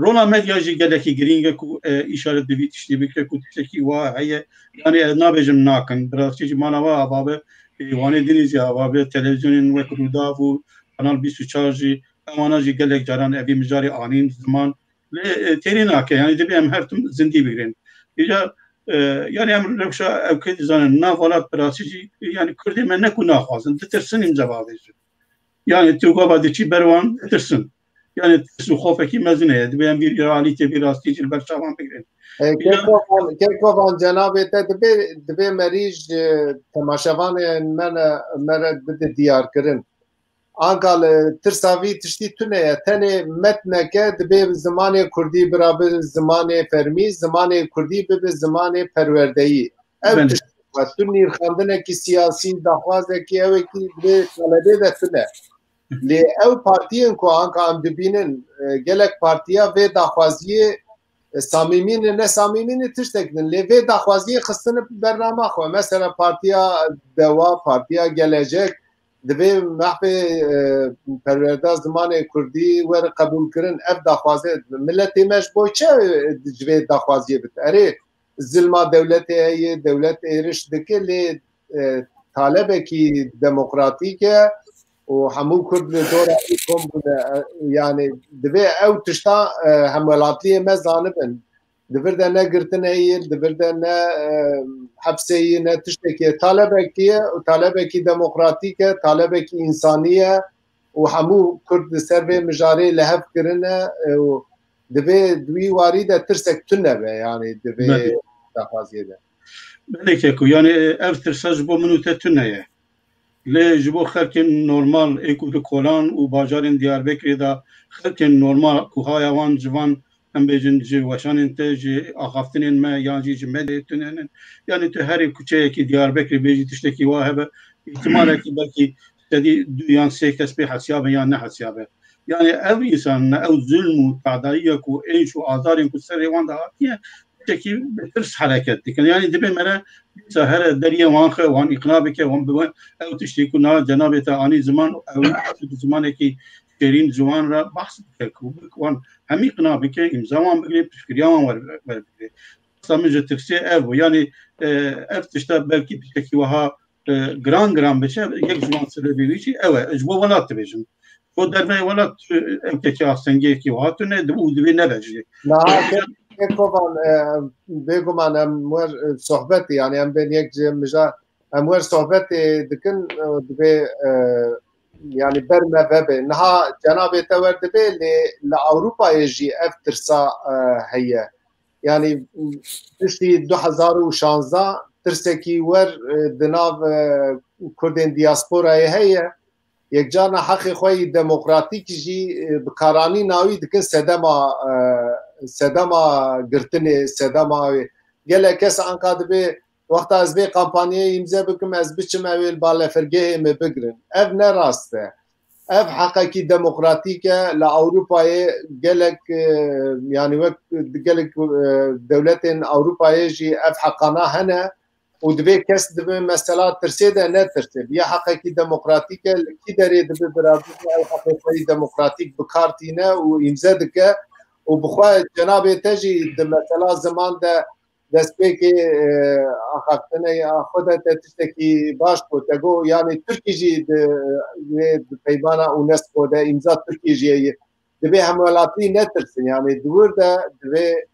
Rola medya jî gelekî giring e ku îşaret divî tiştî bike ku tiştekî wa heye. Yani nabêjim nakin. Birastî jî mala we avabe wanê dinî jî avabe televizyonên wek Rûdav û Kanal 24 jî ewana jî gelek caran evî mijarê anîn ziman têrê nake. Yani dibe em her tim zindî bigrin. Îja yani em rewşa ew kê dizanin navalat birastî jî yani Kurdê me ne ku naxwazin ditirsin îmza bavêjin. Yani tu gava diçî berwan ditirsin. Yani tirs û xofekî mezin heye. Dibe em bir realîtê bir rastî jî li ber çavan bigrin. Kekovan cenabê te dibe merîj temaşevanên me re bide diyarkirin. Anka li tirsa vî tiştî tune ye. Tenê metneke dibe zimanê Kurdî bira bi zimanê fermî, zimanê Kurdî bibe zimanê perwerdeyî. Ev tiştî tu nîrxandinekî siyasî daxwazekî ewekî dibe talebê de tune. Lê ew partiyên ku anka em dibînin gelek partiya vê daxwaziyê samîmîn ne samîmîn tiştekdin. Lê vê daxwaziyê xistin bername xwe. Mesela partiya Deva, partiya Gelecek divê mehbê perwerda zimanê Kurdî were qebûl kirin ev daxwazê milletê me ji bo çi ji vê daxwaziyê bit. Erê zilma dewletê heye, dewlet êriş dike lê talebekî demokratîk e û hemû Kurd li dora kom bûne. Yani divê ew tişta hemwelatiyê me zanibin. Divir de ne girtin heye, divir de ne hepsê yê ne tiştekî talebekî ye û talebekî demokratîk e, talebekî însanî ye û hemû Kurd li ser vê mijarê li hev kirine û divê wî warî de tirsek tune be yani divê daxwaziyê de. Belê ku yani ev tirsa ji bo min û te tune ye. Lê ji bo xelkên normal ê ku di kolan û bajarên Diyarbekirê de xelkên normal ku haya wan civan em bêjin ji weşanên te ji axaftinên me yan jî ji medê tunenin. Yani tu herî kuçeyekî Diyarbekirê bêjî tiştekî wa hebe ihtimalekî belkî sedî du yan sê kes pê hesyabe yan ne hesyabe. Yani ev însan ew zulm û tehdayîya ku êş û azarên ku serê wan de hatiye tiştekî bi tirs hereket dikin. Yani dibe me re dîsa here deriyê wan xe wan îqna bike wan bibe ew tiştî ku na cenabê te anî ziman ew zimanekî şêrîn ciwan re behs bike ku wan hemî qina bike îmza wan bigire piştgiriya wan werbigire. Min ji tirsê ev bû. Yani ev tişta belkî tiştekî wiha giran biçe yek ji wan sebebî jî ew e ji bo welat dibêjin. O derveyê welat emkekî astengiyekî wiha tune û divê nebejî. Kekovan bêguman em wer sohbetê yani em bên yek ji mija em wer sohbetê dikin divê yani ber me vebe. Niha cenabê te wer dibe lê li Ewropayê jî ev tirsa heye. Yani tiştî 2016 tirsekî wer di nav Kurdên diasporayê heye. Yekcana heqê xwe demokratîk jî bi karanî nawî dikin sedema girtinê sedema wê. Gelek kes anka dibe wexta ez vê kampanyayê îmze bikim ez biçim ew ê li balafirgehê me bigirin. Ev ne rast e. Ev heqekî demokratîk e li Ewropayê gelek yani wek gelek dewletên Ewropayê jî ev heqana hene û divê kes dibe mesela tirsê de netirsê. Ya heqekî demokratîk e kî derê dibe biravî ew heqekî demokratîk bikartîne û îmze dike û bixwe cenabê te jî di mesela ziman de destpêkê axaftinê xwe de te tiştekî baş bû. Te got yani Tirkî jî di peymana UNESCO de îmza Tirkî jî heye. Divê hemwelatî netirsin yani dûr de divê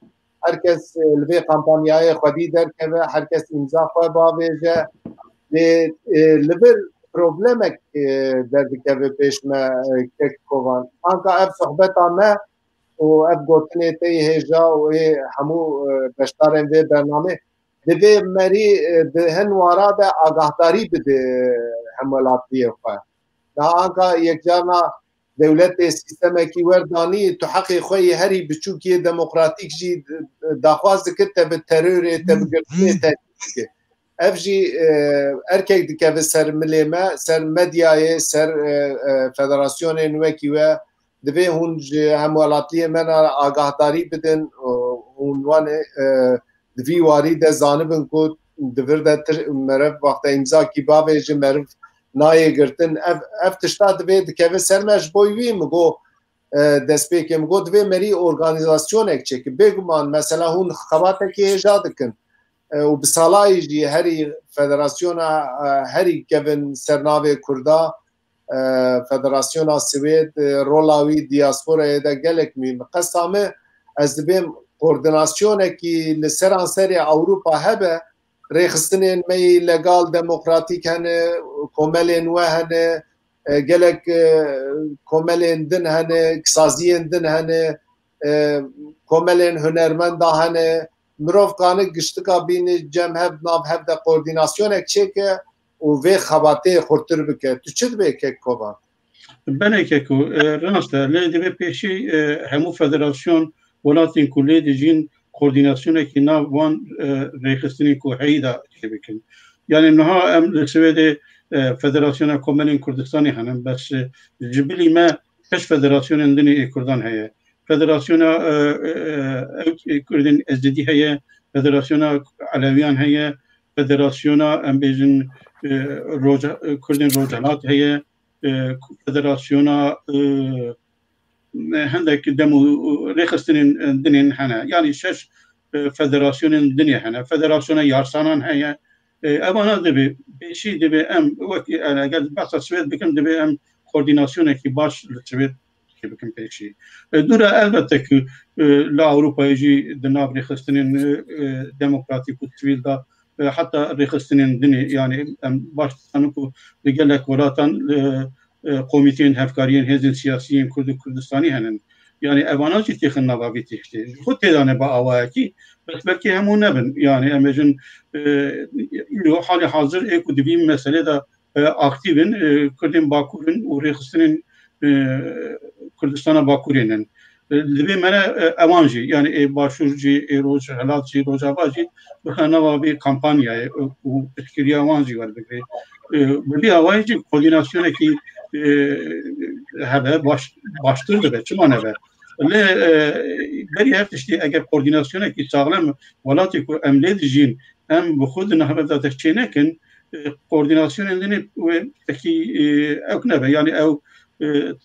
herkes li vê kampanyayê xwedî derkeve, herkes îmza xwe bavêje. Li bir problemek derdikeve pêş me Kekovan. Anka ev sohbeta me û ev gotinê te hêja û ê hemû beşdarên vê bername divê merî di hin wara de agahdarî bide hemelatiyê xwe. Daha anka yekcarna dewletê sîstemekî werdanî tu heqê xwe yê herî biçûkî demokratîk jî daxwaz dikir te bi terorê te bi girtinê te dike. Ev jî erkek dikeve ser milê me, ser medyayê, ser federasyonên wekî we divê hûn ji hemwelatiyê me re agahdarî bidin hûn wanê di vî warî de zanibin ku divir de meriv wexta îmzakî bavê ji meriv nayê girtin ev tişta divê dikeve ser me ji bo wî min got destpêkê min got divê merî organîzasyonek çêkin bêguman mesela hûn xebatekî hêja dikin û bi salayî jî herî federasyona herî kevin ser navê Kurda Federasyona Swêd rola wî diasporayê de gelek mî qesa me ez dibêm koordinasyonekî li seran serê Ewropa hebe rêxistinên me legal demokratîk hene komelên we hene gelek komelên din hene kisaziyên din hene komelên hunermenda hene mirov kanî giştika bînî cem hev nav hev de koordinasyonek çêke û vê xebatê xurtir bike tu çi dibê Kekovan? Beneke ku rast e lê divê pêşî hemû federasyon welatên ku lê dijîn koordinasyonekî nav wan rêxistinên ku heyî da bikin. Yani niha em li Swêdê Federasyona Komelên Kurdistanê henin bes ji bilî me 5 federasyonên dinê Kurdan heye. Federasyona Kurdên Ezdîdî heye, Federasyona Aleviyan heye, Federasyona em bêjin Kurdên Rojalat heye, Federasyona هندك دمو ريخستنين دنين هنا يعني شش فدراسيون دنيا هنا فدراسيون يارسانان هي أما دبي شيء دبي أم وقت أنا قد بحث السويد بكم دبي أم كورديناسيون كي باش السويد كي بكم بيشي دورة البته كي لا أوروبا يجي دناب ريخستنين ديمقراطيك والسويد دا حتى ريخستنين دنيا يعني أم باش أنكو رجالك ولاتن قوميتين هفكاريين هزين سياسيين كردستاني هنن يعني أباناجي تيخن نبابي تيختي خود تدانه با آواكي بس بلكي همون نبن يعني أمجن حالي حاضر ايكو دبيم مسألة دا اكتيفن كردين باكورن وريخستنين كردستان باكورينن دبي منا أوانجي يعني باشورجي روج هلاتجي روجاباجي بخنا نبابي كامبانيا وتشكيلية أوانجي والبكري ببي آواجي كورديناسيون كي هذا baştırdı be çiman eve le beri her tişti eğer koordinasyona ki sağlam velatı ku emled jin em bu xud nahve da tçenekin koordinasyon endini ve ki eknebe yani ev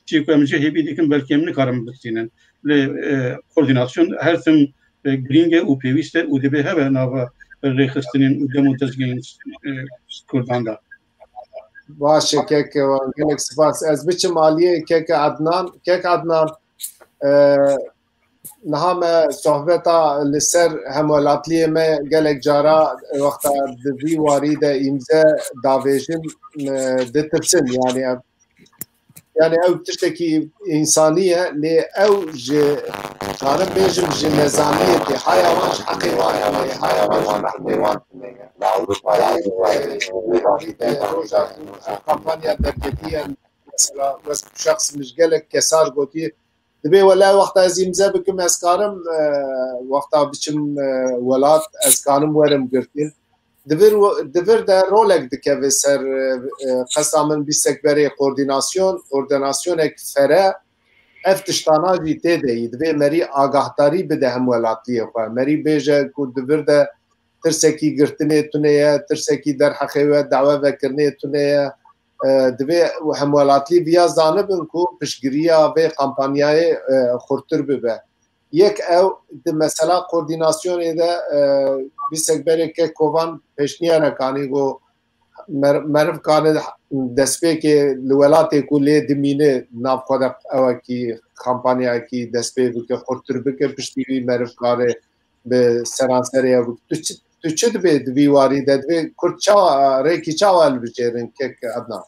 çiğ emce hebi dikin belki emni karım bitinen le koordinasyon her tim gringe u peviste u debe have nava rexistinin demontezgin Kurdanda باشه Kekovan gelek spas ez biçim aliyê kek Adnan niha me sohbeta li ser hemwelatiyê me gelek cara wexta di vî warî de îmze davêjin ditirsin yani ew tiştekî însanî ye lê ew ji karim bêjim ji nezamiyetê haya wan ji heqê wan haya wan heqê wan kampanya derketiye mesela şahs gelek kesar gotî dibê wela wexta ez îmze bikim ez karim wexta biçim welat ez karim werim girtin divir de rolek dikeve ser qesa min bîstek berê koordinasyonek fere ev tiştana jî tê deyî divê merî agahdarî bide hemwelatiyê xwe merî bêje ku divir de tirsekî girtinê tune ye tirsekî derheqê we dawe vekirinê tune ye divê hemwelatî viya zanibin ku piştgiriya vê kampanyayê xurtir bibe yek ew di mesela koordinasyonê de bîstek berê Kekovan pêşniyarekanî got meriv kanê destpêkê li welatê ku lê dimîne nav xwe de ewekî kampanyayekî destpê bike xurtir bike piştî wî meriv karê bi seran serê tu çi dibê di vî warî de divê Kurd rêkî çawa li bijêrin Kek Adnan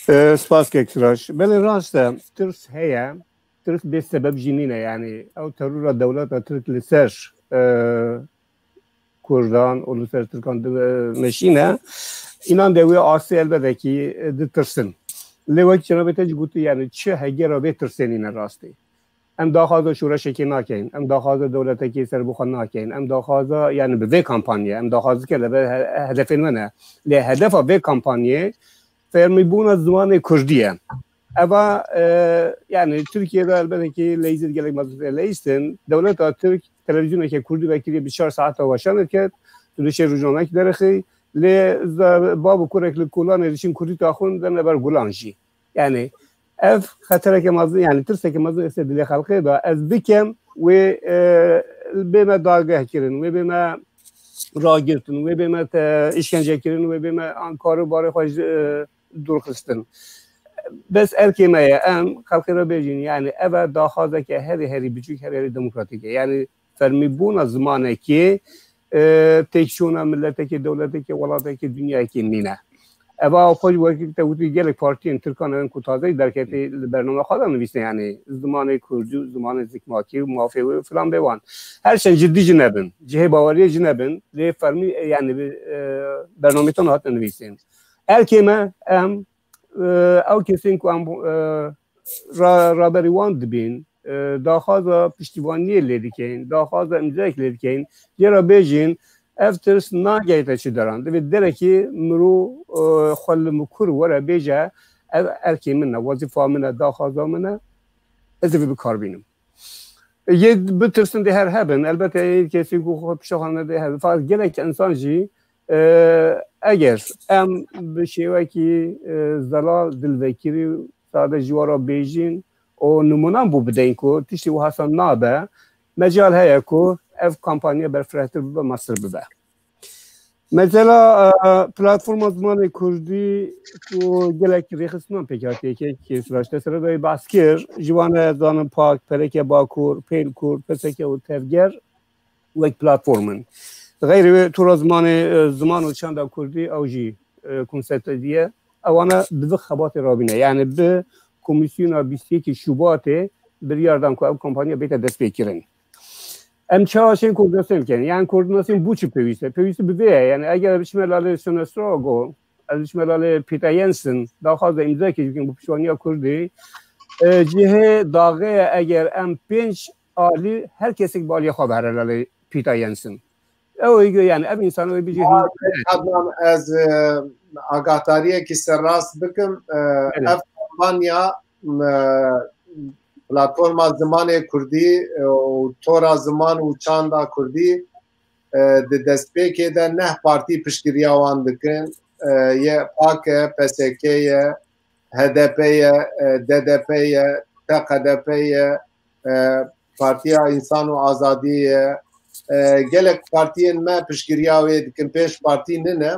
سپاس کەکراش بەڵێ ڕاستە ترس هەیە ترس بێ سەبەب ژینینە یعنی ئەو تەرورە دەوڵەتە ترک لەسەر کوردان و لەسەر ترکان مەشینە ئینان دەوێ ئاسی ئەلبەتەکی دترسن لێ وەک جەنابەتەج گوتی یعنی چه هەگەرە بێ ترسێنینە ڕاستی ئەم داخوازە شورەشێکی ناکەین ئەم داخوازە دەوڵەتێکی سەربخوا ناکەین ئەم داخوازە یعنی بەvê کامپانیە ئەم داخوازکە لەبەر هەدەفێن منە لێ هەدەفە vê کامپانیە فەرمیبوونە زمانی کوردیە ئەوە یعنی تورکیەدا ئەلبەتەکی لەیزت گەلێک مەزبوطە لەیستن دەوڵەتە تورک تەلەڤیزیۆنێکی کوردی بەکردی 24 ساعتەوە وەشانت کرد لەشێ ڕۆژنامەیەکی دەرەخی لێ باب و کوڕێک لە کۆلانێ دەچین کوردی تاخۆن دەن لەبەر گوڵانژی یعنی ev xetereke mezin yani tirsekê mezin êse dilê xelkê da ez bikem wê bê me dagehkirin wê bê me ragirtin wê bê me îşkencekirin wê bê me ankarî barê xwe dûrxistin bes erkê me ye em xelkê re bêjin yani ev e daxwazeke herî biçûk herî demokratîk e yani fermîbûna zimanekê têkçûna milleteke dewletekê welateke dunyayekê nîne Eva xwe wekî te wî gelek partiyên Tirkan in ku tazeyî derketê li bername xwe da nivîsine yani zimanê Kurdî û zimanê zikmakî û mafê wê filan bê wan her şey ciddî jî nebin cihê baweriyê jî nebin lê fermî yani bernameytan hatine nivîsên erkê me em ew kesên ku em raberî wan dibîn daxwaza piştîvaniyê lê dikin daxwaza imzayek lê dikin jêra bêjin ev tirs nageyte çi deran divê derekî mirû xwe li kur were bêje ev erkê min e wezîfa min e daxwaza min e ez divê bikarbînim yê bitirsin dê her hebin elbette kesî ku xwe pişaxane dê hebin faz gelek insan jî eger em bi şêwekî zelal dilvekirî sade ji wara bêjin û numunan bû bideyin ku tiştî wiha san nabe mecal heye ku ev kampanya berfirehtir bibe masir bibe. Mesela platforma zimanê Kurdî ku gelek rêxistina pêkhatiyekê kêsiraşte seredayî behs kir ji wan re zanin pak pereke bakur pêl kur peseke û tevger wek platformin xeyrî wê tura zimanê ziman û çanda Kurdî ew jî konsepte diye ewana bi vê xebatê rabîne yani bi komisyona 21 Şubatê biryardan ku ev kampanya bête destpêkirin em çawaşên koordinasyon bikin yani koordinasyon bû çi pêwîst e pêwîst bi vê ye yani eger ji me lalê Sönesrago ez ji me lalê Peter Jensen daxwaza imzayekê bikin bi piştîvaniya Kurdî cihê daxê ye eger em 5 alî her kesek bi aliyê xwe bihre lalê Peter Jensen ew yani ev însan wê bijî Adnan ez agatariyekî serrast bikim ev kampanya platforma zimanê Kurdî û tora ziman û çanda Kurdî di destpêkê de neh partî piştgiriya wan dikin ye PAK ye PSK ye HDP ye DDP ye TKDP ye Partiya İnsan û Azadî ye gelek partiyên me piştgiriya wê dikin pêş partî nine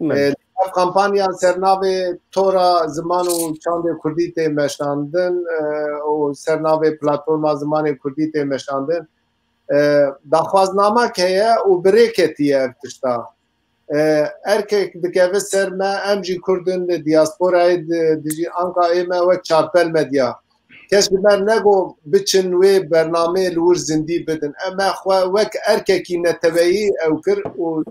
ev kampanyan sernavê tora ziman û çandê Kurdî tê meşandin û sernavê platforma zimanê Kurdî tê meşandin daxwaznamek heye û birêk ketiye ev tişta erkek dikeve ser me em jî Kurdin li diasporayê dijî anka ême wek çarpel medya kes bi me nego biçin wê bernamê li wir zindî bidin em me xwe wek erkekî neteweyî ew kir û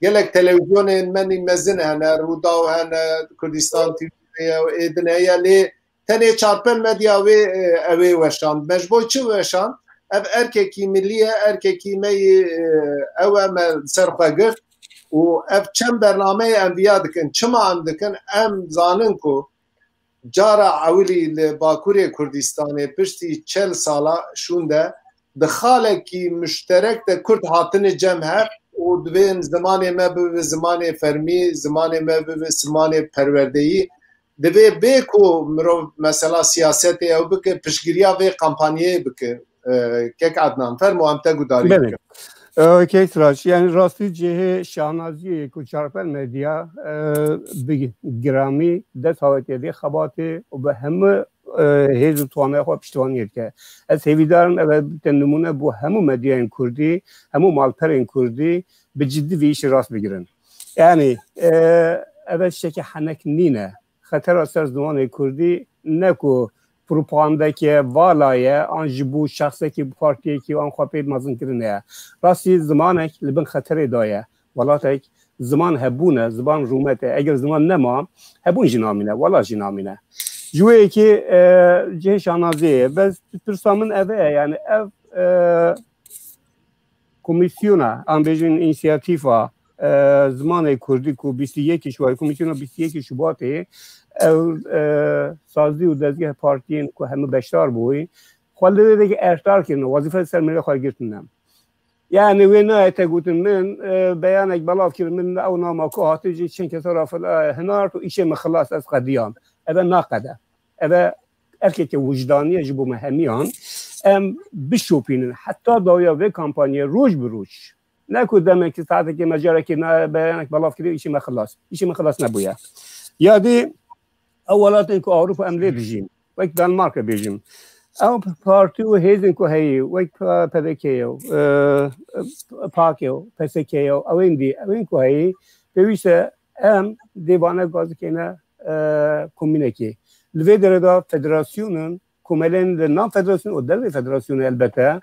gelek televizyonên menî mezin hene Rûdaw hene Kurdistan TV'ye êdin heye lê tenê çarpel medya wê ew ê weşand me ji bo çi weşand ev erkekî millî ye erkekî me yê ew me ser xwe girt û ev çem bernameyê em viya dikin çima em dikin em zanin ku cara ewilî li Bakurê Kurdistanê piştî 40 sala şûn de di xalekî müşterek de Kurd hatine cem hev û divên zimanê me bibe zimanê fermî zimanê me bibe zimanê perwerdeyî divê bê ku mirov mesela siyasetê ew bike piştgiriya vê kampanyayê bike kek Adnan fermo em te gudarî bikin Kêsraş yani rastî cihê şahnaziyê ku çarpel medya bi giramî dest hawetê vê xebatê û bi hemû hêz û toanaya xwe piştîvaniyê dike ez hêvîdarim ev bite nimûne bû hemû medyayên Kurdî hemû malperên Kurdî bi ciddî vê îşê rast bigirin yani ev tiştekî henek nîne خطر اثر زمان کردی نکو پروپاگاندا که والایه آن جبو شخصی که پارتی که آن خواهد مازن کرنه راستی زمانک لبن خطر دایه ولاتک زمان هبونه زمان رومته اگر زمان نما هبون جنامینه ولا جنامینه جوی که جهش آنازیه بس پرسامن اوه یعنی او کمیسیونه آن بیشین اینسیاتیفا زمان کردی کو 21 شوبات کمیسیون 21 شوباته سازی و دزگه پارتین که همه بشتار بوی خالده دیگه ارتار کنه وظیفه سر میره خواهی گرتنم یعنی وینا تگوتن من بیانک بلاف کرد من او ناماکو هاتی چند کسا رافل هنار تو ایشه مخلاص از قدیان اوه ناقده اوه ارکه که وجدانی جبو مهمیان ام بشوپینن حتی داویا و کامپانی روش بروش نکو دمه که ساعته که مجاره که بیانک بلاف کرد ایشه مخلاص نبویا یادی اولات اینکو اروپا املی بجیم وقت دانمارک بجیم او پارتی و هیزن که هی وقت پدکیو پاکیو پسکیو او این که هی بویسته ام دیوانه گازی که نه کمینکی لوی دردا فدراسیونن کملن نام فدراسیون و در فدراسیون البته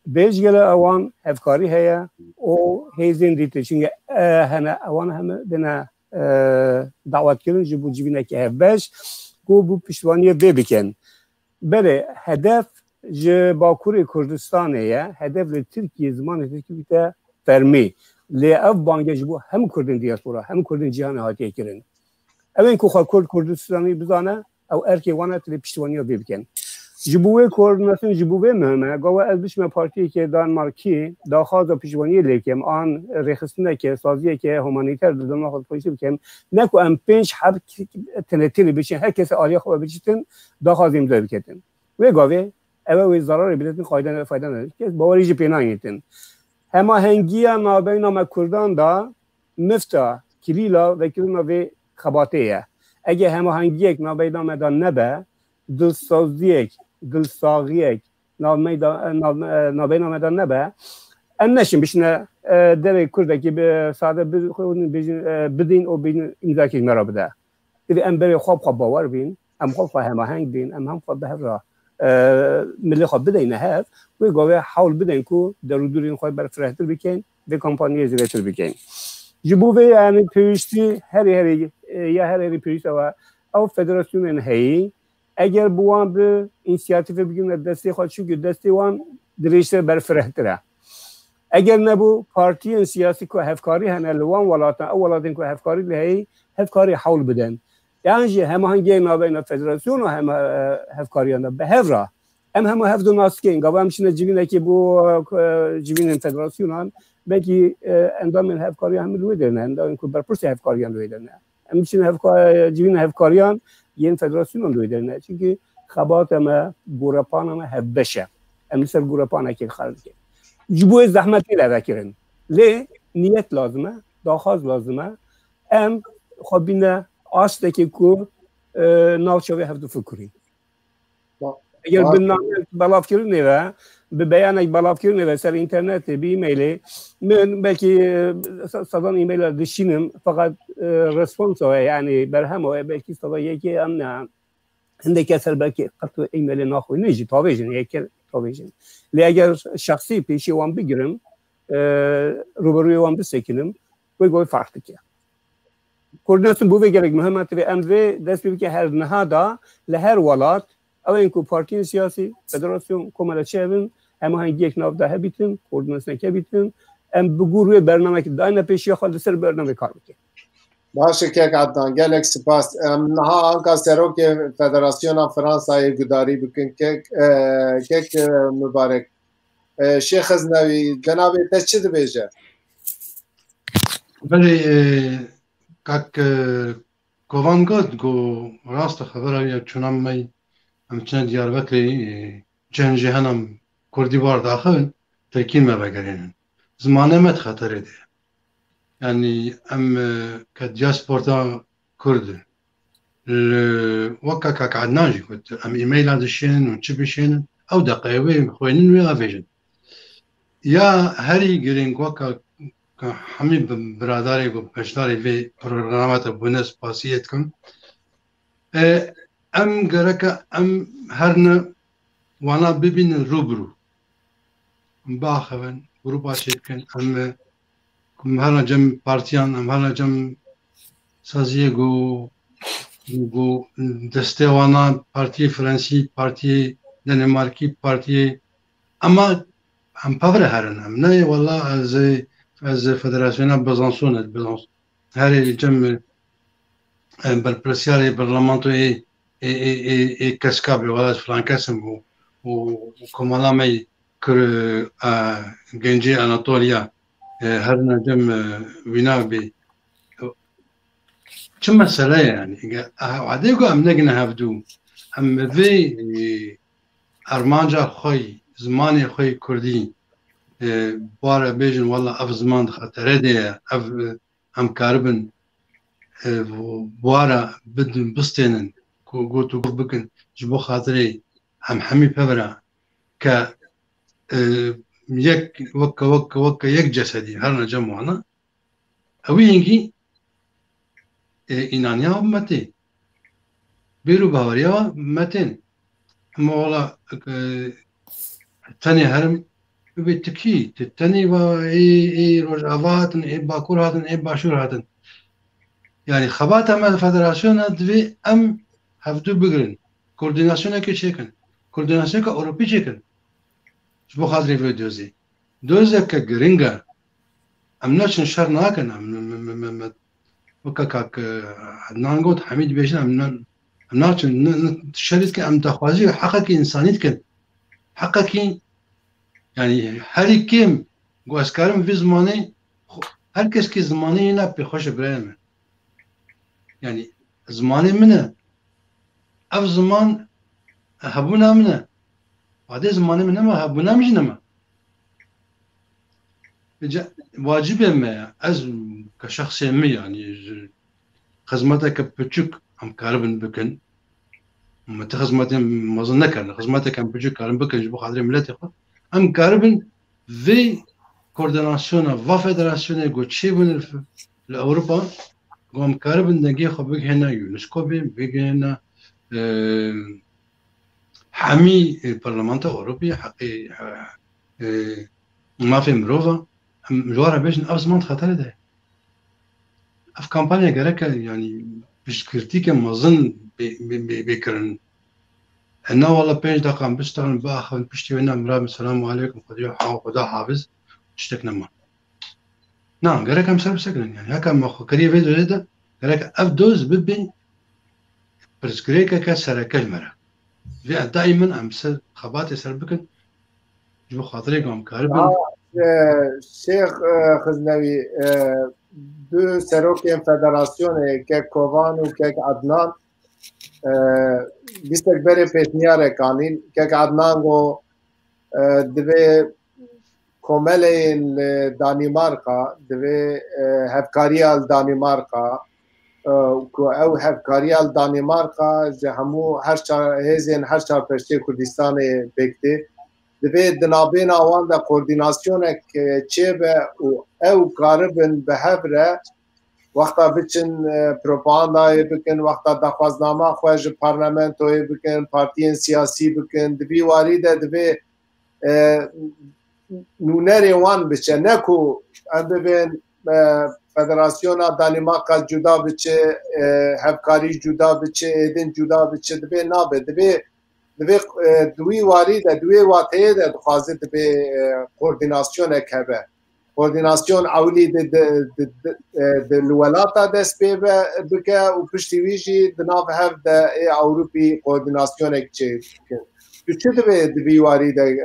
بیش گله اوان هفکاری هیا او هیزن دیته چنگه هنه اوان همه دنه دعوت کردن جبو جبینه که هفبش گو بو پشتوانی بکن بله هدف باکور کردستانه یه هدف لترکیه زمان ترکیه بیته فرمی لی اف بانگه جبو هم کردن دیاسپورا هم کردن جهان هاتیه کرن اول که خواه کردستانی بزانه او ارکی وانه تلی پشتوانی بکن جبوه کوردیناسیون جبوه مهمه گاوه از بشم پارتی که دانمارکی داخواست و پیشوانی لیکم آن رخصتنه که سازیه که همانیتر دادن خود پولیسی بکن نکو ام 5 حب تنتیلی بشین هر کس آلیا خواه بچیتن داخواست امضا بکتن و گاوه اوه ضرر بیدتن قایدن فایده نداره که باوری جی پیناییتن اما هنگی نابین نام کردان دا مفتا کلیلا و کلینا و خباته اگه همه هنگی یک نابین نام دا نبه دلساغیک نابین آمدن نبه ام نشیم بشنه در کرده که به ساده بدین و بین امضا که مرا بده دیدی ام بری خواب باور بین ام خواب همه هنگ بین ام هم خواب به هر را ملی خواب بده اینه هر و گاوه حول بدین که در و دورین خواب بر فرهتر بکن به کمپانی زیرتر بکن جبوه یعنی پیوشتی هری پیوشت او فدراسیون هایی اگر بوان به اینسیاتیف بگیم دستی خود چون دستی وان دریشتر برفرهتره اگر نبو پارتی سیاسی که هفکاری هنه لوان ولاتن او ولاتن که هفکاری لهی هفکاری حول بدن یعنی همه هنگی نابین فدراسیون و همه هفکاریان به هفرا همه هفدو ناسکین گاوه همشنه جبینه که بو جبین فدراسیونان بلکه اندام این هفکاری همه روی درنه اندام که برپرسی هفکاریان روی درنه همشنه جبین هفکاریان یه فدراسیون روی درنه چون خبات ما گورپان ما هبشه مثل گورپان که خارج کرد جبوه زحمتی لذا کرن لی نیت لازمه داخواز لازمه ام خبینه آسته که کو ناوچوی هفته فکری اگر بنامه بلاف کرنه و به بیانک بلاف کرنه و سر اینترنت بی ایمیلی من بلکی صدان ایمیل دشینم فقط رسپانس های یعنی برهم های بلکی صدا یکی ام نه هنده کسر بلکی قطع ایمیل ناخوی نیجی تاویجن یکی تاویجن لی اگر شخصی پیشی وان بگیرم روبروی وان بسکنم بگوی فرق که کوردیناسیون بوی گرگ مهمت و امروی دست بیوی که هر نهادا لهر ولات او اینکو پارتی سیاسی فدراسیون کمال چهبن همه هنگی یک ناف ده بیتن کوردیناسیون که بیتن ام بگوروی برنامه که داینه پیشی خالد سر برنامه کار بکن باشه که عدنان گلک سپاس نها آنکا سرو که فدراسیون فرانسای گداری بکن که مبارک شیخ ازنوی جناب تشید بیجه ولی کاک کوانگاد گو راست خبره یا چونم می همچنان دیاربکری جنجی هنم کردی بار داخل ترکین ما بگرینن زمانه مت خطره ده یعنی ام که دیاسپورتا کرد وکا کاک عدنانجی کد ام ایمیل عدشین و چی بشین او دقیقه خوینن و آفیجن یا هری گرینگ وکا همین برادری و پشتاری به پروگرامات بونس پاسیت کن ام گرک ام هرن وانا ببین روبرو باخون گروپا شد کن ام هرنا جم پارتیان ام هرنا جم سازیه گو دسته وانا پارتی فرانسی پارتی دنمارکی پارتی اما هم پاور هرن هم نه والله از فدراسیون بزانسون هر جم بالبرسياري برلمانتو اي كاسكابي ولا فرانكاسم وكمالامي كر جنجي اناطوليا هرنا جم وينابي شو مسألة يعني وعديكو ام نجنا هفدو ام في ارمانجا خوي زماني خوي كردي بارا بيجن والله اف زمان خاطر دي اف ام كاربن بوارا بدن بستينن قلتو بكن جبو خاطري هم حمي ببرا ك يك وكا يك جسدي هرنا جمعنا اوي ينجي إنانيا متين بيرو باوريا متين اما والله تاني هرم بتكي تاني با اي رجعات اي باكور هاتن اي باشور هاتن يعني خبات ام الفدراسيون دوی ام هفدو بگرن کوردیناسیون که چیکن کوردیناسیون که اروپی چیکن شبو خاطری فيديوزي دوزه که گرینگا ام نشن شر ناکن ام وكاك عدنان قلت حميد بيشن ام نشن شريت که ام تخوازي حقك انسانيت كن حقك يعني هر كيم گو اسكارم في زماني هر کس که زماني هنا بخوش بريمه يعني زماني منه اف زمان هبونا منه بعد زماني منه ما هبونا مش نما واجب ما از كشخص مي يعني خدمتك بتشك ام كاربن بكن متى خدمتي ما ظنك خدمتك ام بتشك كاربن بكن جبو خاطر ملاتي ام كاربن في كورديناسيون و فيدراسيون غوتشيبن لاوروبا قام كاربن نجي خبيك هنا يونسكو بيجي هنا حمي البرلمان الأوروبي حقي ما في مروفا جوارا بيش أفزمان خطر ده أف كامبانيا جرك يعني بش كرتيك مازن بكرن أنا والله بيش دقام بشتغل بأخذ بشتي هنا مراب السلام عليكم خدا حافظ اشتكنا ما نعم جرك هم سبب سكن يعني هكا ما خكريه فيديو ده جرك أفدوز ببين برسكريكا كسر كلمة في دائما أمس خباتي سربكن جو خاطري قام كاربن شيخ خزنوي دو سروكين فدراسيون كيك كوفان وكيك عدنان بيستكبري بيتنيار كانين كيك عدنان go دبي کوملین دانمارکا دوی هفکاریال دانمارکا کو او هفکاریال دانمارکا جه همو هر چهار پشتی کردستان بکتی دوی دنابین آوان دا کوردیناسیون چه به او کاربن به هفره وقتا بچن پروپاگاندای بکن وقتا دخوازنامه خواهج پارلمنتوی بکن پارتین سیاسی بکن دوی واریده دوی نونری وان بچه نکو ام ببین فدراسیون دانمارکا جدا بچه همکاری جدا بچه ایدن جدا بچه دبی نابه دوی واری ده دوی واته ده خوازه دبی کوردیناسیون کبه کوردیناسیون اولی ده الولاتا دست بکه و پشتی ویجی دناب هف ده اوروپی کوردیناسیون کچه چه دبی واری ده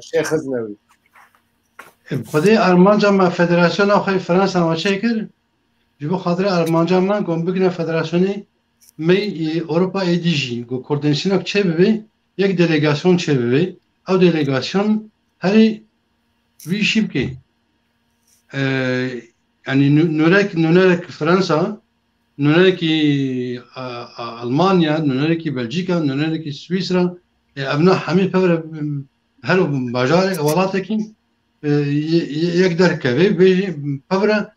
شیخ خزنوی خودی ارمانجا ما فدراسیون آخوی فرانسا ما چه کرد جبو خاطر ارمانجا من گم بگنه فدراسیونی می اروپا ایدیجی گو کوردیناسیون چه ببی یک دلیگاسیون چه ببی او دلیگاسیون هری ویشیب که yani nörek Fransa, nörek Almanya, nörek Belçika, nörek Svisra, evna hami pevre her bajarek valatekin یک درکه و پبره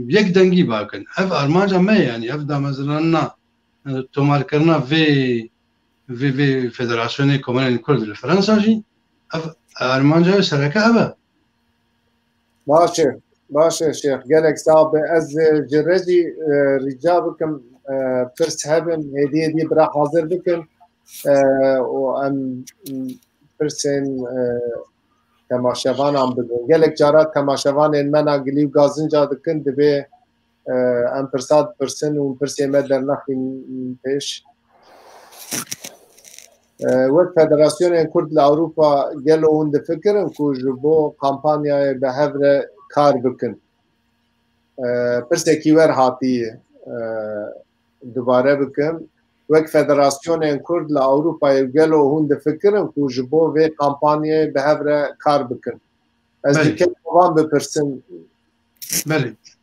یک دنگی باکن اف ارمانجا ما يعني اف دا مثلا تمار کرنا في فدراسيون كومونال كرد الفرنسا جي أرمانجا سركة أبا باشه شيخ قالك صعب از جرجي رجابكم فرس هبن هدي برا حاضر بكم وام فرسين تماشاوان عم بدون قالك جارات تماشاوان المنا قليو غازن جادكن دبي ام فرساد فرسن وفرسي مدر نخي بيش وقت فدراسيون كرد لأوروبا قالوا هند فكر انكو جبو كامبانيا بهفر کار بکن پرسێکی وەرهاتی دووبارە بکەم وەک فەدەراسیۆنێن کورد لە ئەوروپای گەلۆ هون دەفکرن و ji بۆ vê kampanyayê bi hev re kar bikin ez dikê wan bipirsin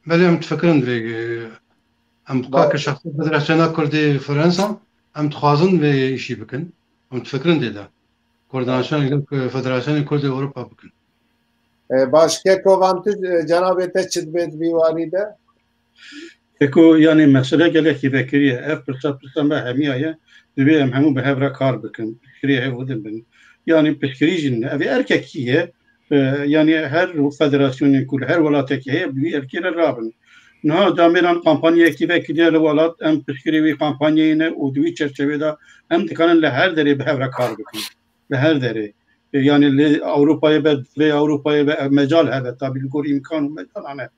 belê em difkirin vê em bixwaka şexsî Federasyona Kurdê Fransa em dixwazin vê îşî bikin em difkirin dê de Federasyona Kurdê Ewropa bikin باش كيكوفان جنابته چد بيت بيواريده كيكو يعني مسألة قالك فكرية اف برسا ما همية دبي ام همو بهبرا كار بكن فكرية هودن بن يعني بفكريجن ابي ارككيه يعني هر فدراسيون كل هر ولاتك هي بي اركيل الرابن نها داميران كامبانيا كيفا كدير الولات ام بفكري كامبانيا ودوي تشرشبه ام دكان لهر دري بهبرا كار بكن لهر دري يعني لأوروبا أوروبا مجال هذا طبعا يقول إمكان ومجال أنا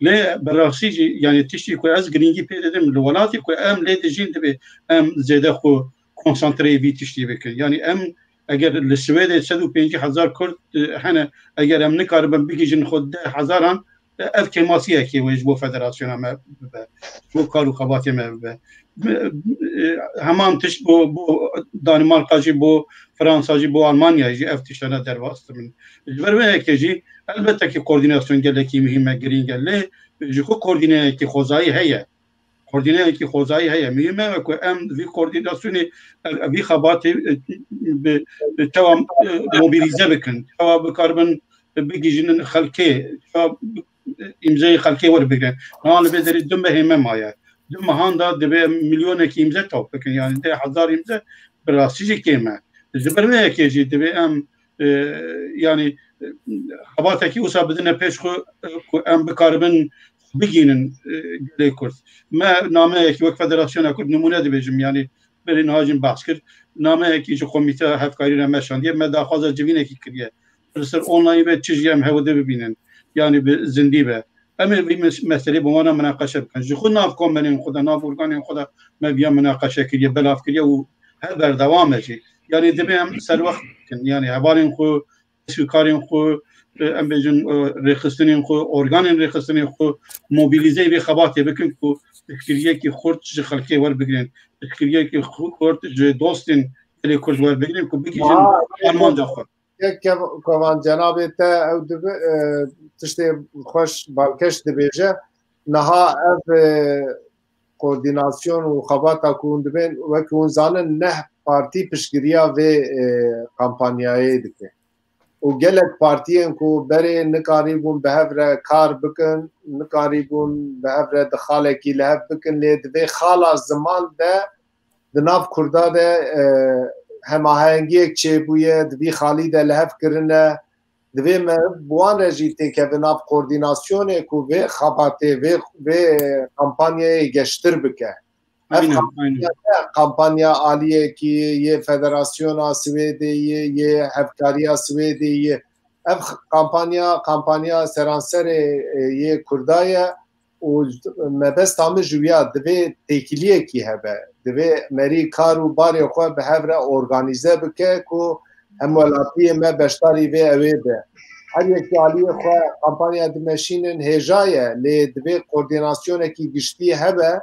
ليه براسي يعني تشتي كوي أز جرينجي بيدم الولاتي كوي أم ليه تجين تبي أم زيادة خو كونسنتري في تشتي بك يعني أم أجر السويد 150,000 كرد حنا أجر أم نكاربن بيجي جن خد 1000 أف كماسية كي ويجبو فدراسيون ما بو كارو خباتي ما همان تش بو دانمارك جي بو فرنسا جي بو ألمانيا جي افتشانا درواست من البرمه كجي البته كي كورديناسيون قالكي مهمه جرين قال له جي خو كورديناسيون كي خوزاي هي كورديناسيون كي خوزاي هي مهمه كو ام في كورديناسيون في خباتي توا موبيليزا بكن توا بكربن بيجي جن خلكي امزاي خلكي ور بكن انا بدري دم مهمه مايا دم هاندا دبي مليون كي امزا تو بكن يعني ده 1000 امزا براسي كيما الزبرمه كيجي دبي ام يعني خباتكي وسا بدنا بيش خو ام بكاربن بيجينن ليكورس ما نامه كي وقت فدراسيون كرد نمونه دبيجم يعني برين هاجم باسكر نامه كي جو كوميته هفكاري مشان دي ما داخل جبينه كي كريه بس اونلاين بتشجي ام هو ببينن يعني بزندي به اما مساله بوانا مناقشه كان جو خدنا في كومباني خدنا نافورغان خدنا ما بيا مناقشه كريه بلا فكريه وهذا دوام شيء يعني دبي سر وقت يعني عبارين خو سوكارين خو ام بيجن رخصتين خو اورغانين رخصتين خو موبيليزي بي خباتي بكن خو فكريه كي خورت خلكي ور بگرين فكريه كي خورت دوستين اللي كل ور بگرين كو بيجي فرمان دخل كمان جناب تا او تشتي خوش بالكش دبيجه نها اف کوردیناسیون و خباتا کون دبن و کون زانن نه پارتی پشگیریا و کمپانیای دکه و گلک پارتیان کو بره نکاری بون به هفره کار بکن نکاری بون به هفره دخاله کی لهب بکن لید و خالا زمان ده دناف کرده ده هماهنگی یک چه بویه دوی خالی ده لهب کرنه دوی بوان رجیتی که به ناف کوردیناسیونه که به خباته و کمپانیای گشتر بکه کمپانیا عالیه که یه فدراسیون سویدی یه هفکاری سویدی اف کمپانیا سرانسر یه کردایه و مبست همه جویا دوی تکیلیه کی هبه دوی مری کار و باری خواه به هفره ارگانیزه بکه که همولاتی ما بشتاری و اوی به هر یکی علیه خواه کمپانیا دمشینن هجایه لی دوی کوردیناسیون کی گشتی هبه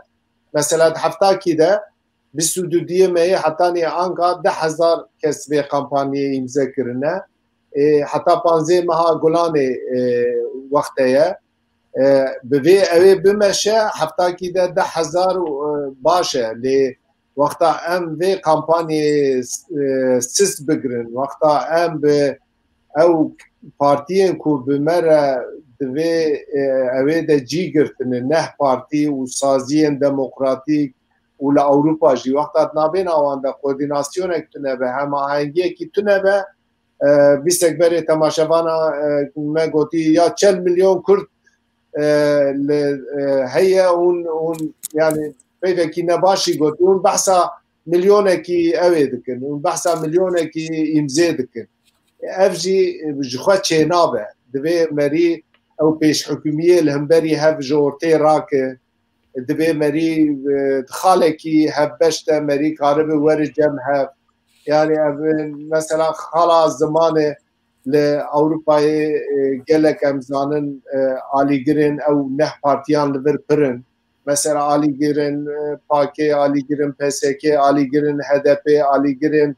مثلا هفته کی ده 22 می حتی نی آنگا 10,000 کس به کمپانی امضا کرنه حتی 15 ماه گلان وقتیه به اوی بمشه هفته کی ده 10,000 باشه لی وقتا ام به کمپانی سیست بگرن وقتا ام به او پارتیان کو بمره دوی اوی ده جی گرتن نه پارتی و سازیان دموکراتیک ولا أوروبا جي وقت نابين أوان دا كورديناسيونك تنبه هماهنگي كي تنبه بيستك بري تماشاوانا ما قوتي يا 40 مليون كرد هي هون يعني بيدا كي نباشي قوتي هون بحثا مليونة كي اوي دكن هون بحثا مليونة كي يمزي دكن افجي بجخوة چينابه دبي مري او بيش حكومية الهمبري هف جورتي راكه دبي مري خالكي هبشته مري كاربه ورجم هف يعني مثلا خلا زمانه لأوروبا جلك امزانن آلي جرين او نه بارتيان لبر برن مثلا آلي جرين باكي آلي جرين پسكي آلي جرين هدپي آلي جرين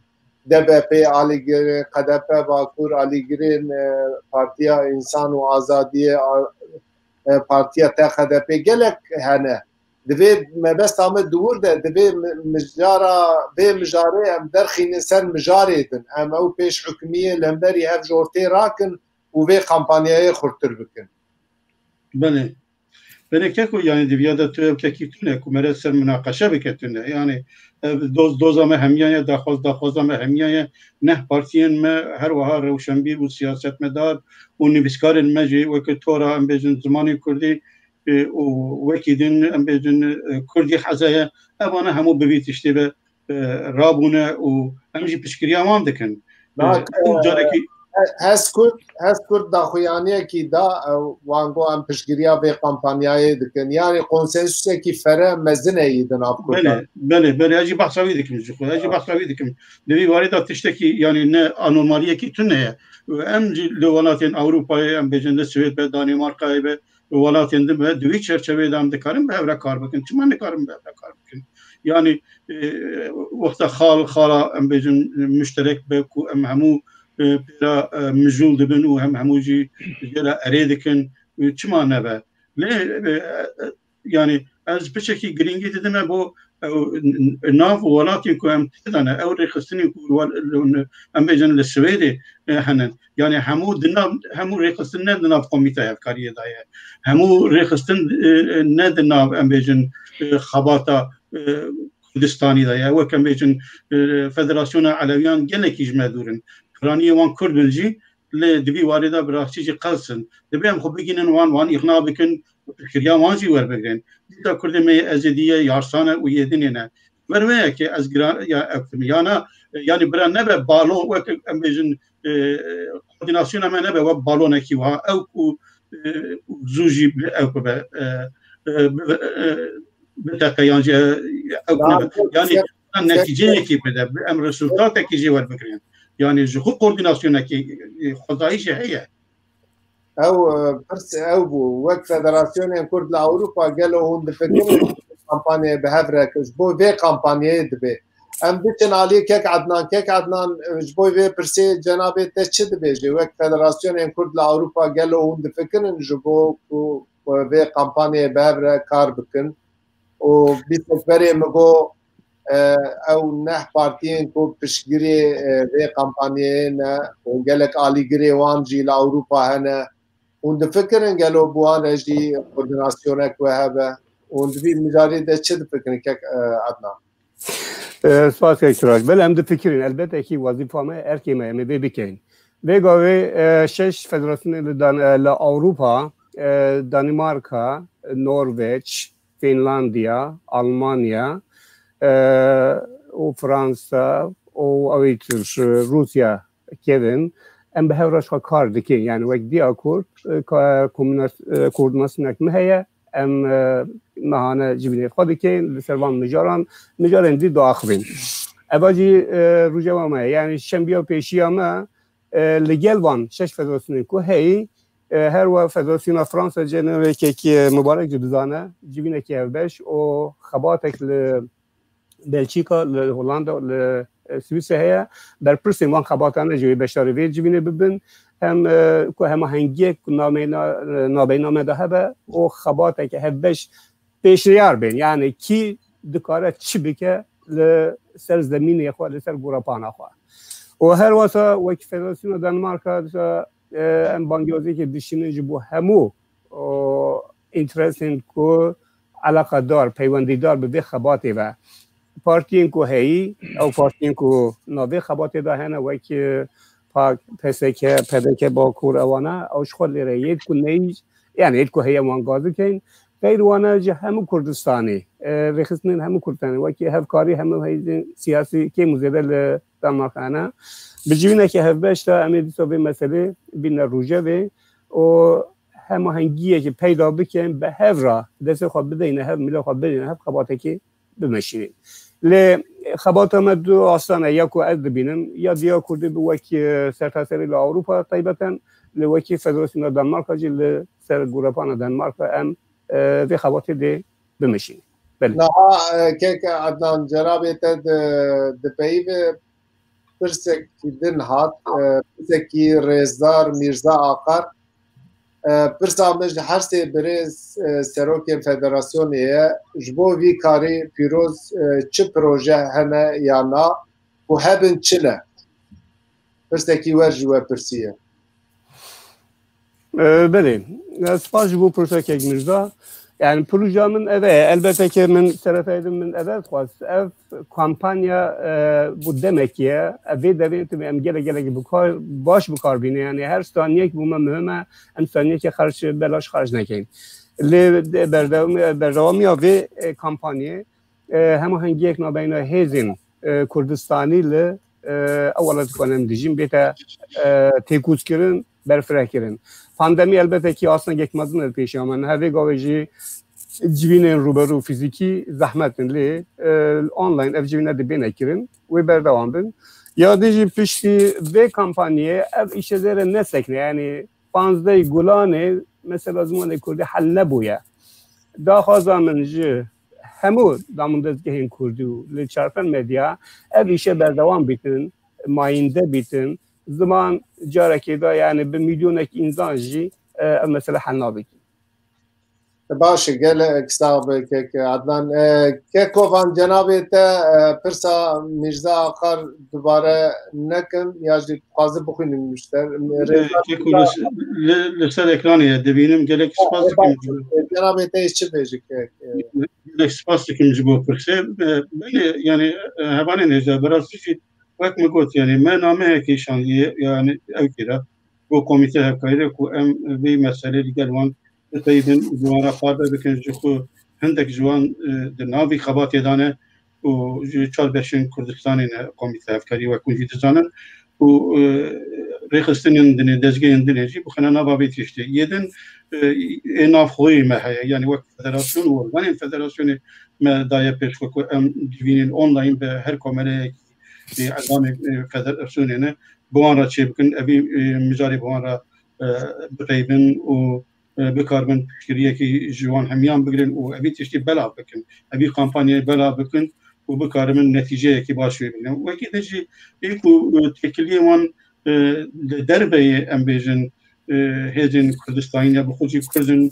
دبپي آلي جرين قدپي باكور آلي جرين بارتيا انسان و آزادية بارتيا تا هدپي جلك هنه دبي ما بس تعمل دور ده دبي مجارة بي مجاري ام درخين سن مجاريدن ام او بيش حكومية لمبري هف جورتي راكن وفي قامبانياي خورتر بكن بله بله كيكو يعني دبيادا تو كيكي تونه كمرة سر مناقشة بكتونه يعني دوزا ما هميايا داخوزا ما هميايا نه بارتيين ما هر وها روشنبير و سياست مدار و نبسكار المجي وكتورا ام بيجن زماني كردي وكيدن ام بيجن كردي حزايا اوانا همو ببيت اشتبه رابونه و امجي بشكريا وام دكن هست کرد داخویانیه کی دا وانگو ام پشگیریا به قامپانیای دکن یعنی کنسنسوسه کی فره مزنه ایدن آب کرد بله اجی بحثاوی دکم جخو اجی بحثاوی دکم دوی وارد تشتکی یعنی نه انورمالیه کی تونه ام لولاتین اروپای ام بجند سوئد به دانمارکای به ولاتین دم دوی چرچوی دام دکارم به اورا کار بکن چما نکارم به اورا کار بکن yani وقت خالا ام بجن مشترك بكو ام همو بيرا مجول دبن و هم هموجي جرا اريدكن چما نبا يعني از بشكي جرينجي ددنا بو ناف ولاتين كو ام تدنا او ريخستني كو ام بجن للسويدي حنن يعني همو ريخستن ندنا قوميتا افكاريه دايه همو ريخستن ندنا ام بجن خباتا كردستاني دايه وكم بجن فدراسيون علويان جنك يجمع دورن راني وان كردنجي لدبي وارده براخشي قلسن دبي ام خو بيجين وان اقناع بكن فكريا وانجي ور بگن دا كرد مي ازديه يارسانه ويديننا ورمه كي ازغرا يا اكتميانا يعني برا نبه بالون وك ام بيجن كورديناسيون ما نبه بالون كي وا او زوجي او بتاكيانجي او يعني النتيجه كي بدا ام ريزولتات كي جي ور بگن يعني جو كورديناسيون كي خدايش هي او وقت فدراسيون كرد لاوروبا قالوا هون دفكر كامبانيا بهفرك جبو في كامبانيا دبي ام بيتن علي كيك عدنان جبو في برسي جنابي تشد بيجي وقت فدراسيون كرد لاوروبا قالوا هون دفكر جبو في كامبانيا بهفرك كار بكن وبيتفري مغو او نه بارتيين كو بشجري في قامبانيين وقالك آلي جري وانجي لأوروبا هنا وندفكرن قالوا بوانا جي كورديناسيونك وهذا وندبي مجاري ده چه فكرن كيك عدنان سپاس اکتراج بله هم دفکرین البته اکی وظیفه ارکی می بکن ویگاوی 6 فدراسیون لأوروبا دانمارکا نروژ فنلاندیا آلمانیا و فرانسا و اویتش روسیا کردن ام به هورش کار دکن یعنی وقت دی اکورد کوردناسیون مهیا ام مهانه جبینه خود دکن لسروان مجارن دی داخلین اباجی روجا ما یعنی شنبه پیشیا ما لگل وان 6 فدراسیون کو هی هر و فدراسیون فرانسا جنرال که مبارک جدودانه جبینه که بش و خباتک بلژیکا لهولندا لسوئیسرا هي در پرسیم وان خباتانه جوی بشاروی جبینه ببین هم که هم هنگی نابینا مدهبه و خباته که هبش پیشریار بین یعنی کی دکاره چی بکه لسر زمین یخوا لسر بوراپانا خوا و هر واسه وکی فدراسیون دانمارکا ام بانگیازی که دشینه جبو همو اینترسین که علاقه دار پیوندی دار به خباتی و پارتین کو هی او پارتین کو نوی خباتی دا هنه و که پاک پسکه پدکه با کور اوانه اوش خود لیره ید کو نیج یعنی ید کو هی وانگازی کن غیر وانه جه همو کردستانی رخصنین همو کردستانی و که هفکاری همو هی سیاسی که مزیده لدنمارک هنه بجوینه که هفبش تا امیدی تو به مسئله بین روژه به و همه هنگیه که پیدا بکن به هفرا دست خواب بدهینه هف میله خواب بدهینه هف خباته که بمشیرین لی خبات آمد دو آستانه یکو از ببینم یا دیا کرده به وکی سرتاسری لأوروپا طیبتا لی وکی فدراسیون دنمارک جی لی سر گروپان دنمارک ام وی خبات دی بمشین بله نه که عدنان جرابی تد دپیو پرسکی دن هات پرسکی رزدار میرزا آقر پرسامج هر سه برز سروکین فدراسیونیه جبو وی کاری پیروز چه پروژه هنه یا نا و هبن چله پرسکی ورجی و پرسیه بله سپاس جبو پرسکی میرزا yani projemin elbette ki ben tarafıydım ben evet خواست ev kampanya bu demek ki ve devletim em gele bu kar baş bu kar bine yani her saniye ki bu mühime em saniye ki xarç belaş xarç nekin le berdavami ve kampanya hem hangi ek nabeyna hezin Kurdistani ile evvela tutanım diyeceğim beta tekuz kirin berfreh kirin pandemi elbette ki aslında geçmezin peşi ama her gaveci civinin ruberu fiziki zahmetin li online ev civine de bine kirin ve berdevam bin ya dici pişti ve kampanya ev işlere ne sekne yani panzdey gulane mesela zaman Kurdi hal nebuya daha zamanıcı hemu damındezgehin Kurdu li çarpan medya ev işe berdevam bitin mayinde bitin zaman jaraki da yani bir milyonek insan jî mesela hal باشه گله کتاب که عدنان که کوفان جنابی تا پرسا میرزا آخر دوباره نکن یا جدی قاضی بخونیم مشتر لسر اکرانیه دبینیم گله سپاس دکیم جنابی تا چی بیجی که گله سپاس دکیم جبو پرسه yani هبانه نجده براز چیزی وقت میگوت yani من نامه کیشانیه yani اوکیرا bu komite hevkayre ku em vi mesele diger wan tayben juara farda bikin jixu hendek juan de navi xabat yedane u çarbeşin Kurdistan'ın komite hevkari ve kunji dizanen u rexistinin dine dezgeyin dineci bu xana nababet işte yedin enafxoy mehaya yani vak federasyon organ federasyonu me daye peş ku em divinin online be her komere azam federasyonine bu ara çebikin evi mücari bu ara bıraybın o bekarbın fikriye ki juan hemiyan bugün o evi tişti bela bakın evi kampanya bela bakın o bekarımın neticeye ki başlıyor bilin ve ki de ilk bu tekliye wan derbeye embejin hezin Kurdistan'ya bu xuci Kurdun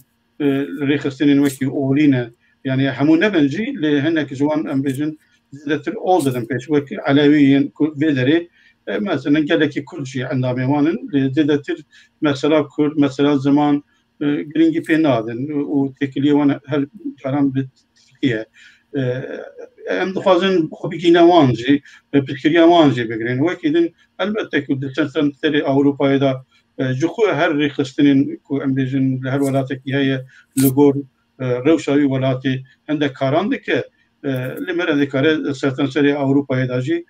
rexistinin ve ki oğline yani hamu nebenci le henek juan embejin زیادتر all dedim peş ve ki Aleviyin veleri mesela geleki Kürtçe anlamıyorum زیادتر mesela Kürt mesela zaman gringi penadın o tekliye wan her karam bitkiye em dixwazin xwebîkîne wan jî piskiriya wan jî bigirin wekî din elbette ku di çend serê Ewropayê da ji xwe her rêxistinên ku em bêjin li her welatekî heye li gor rewşa wî welatê hindek karan dike li me re dikare sertan serê Ewropayê da jî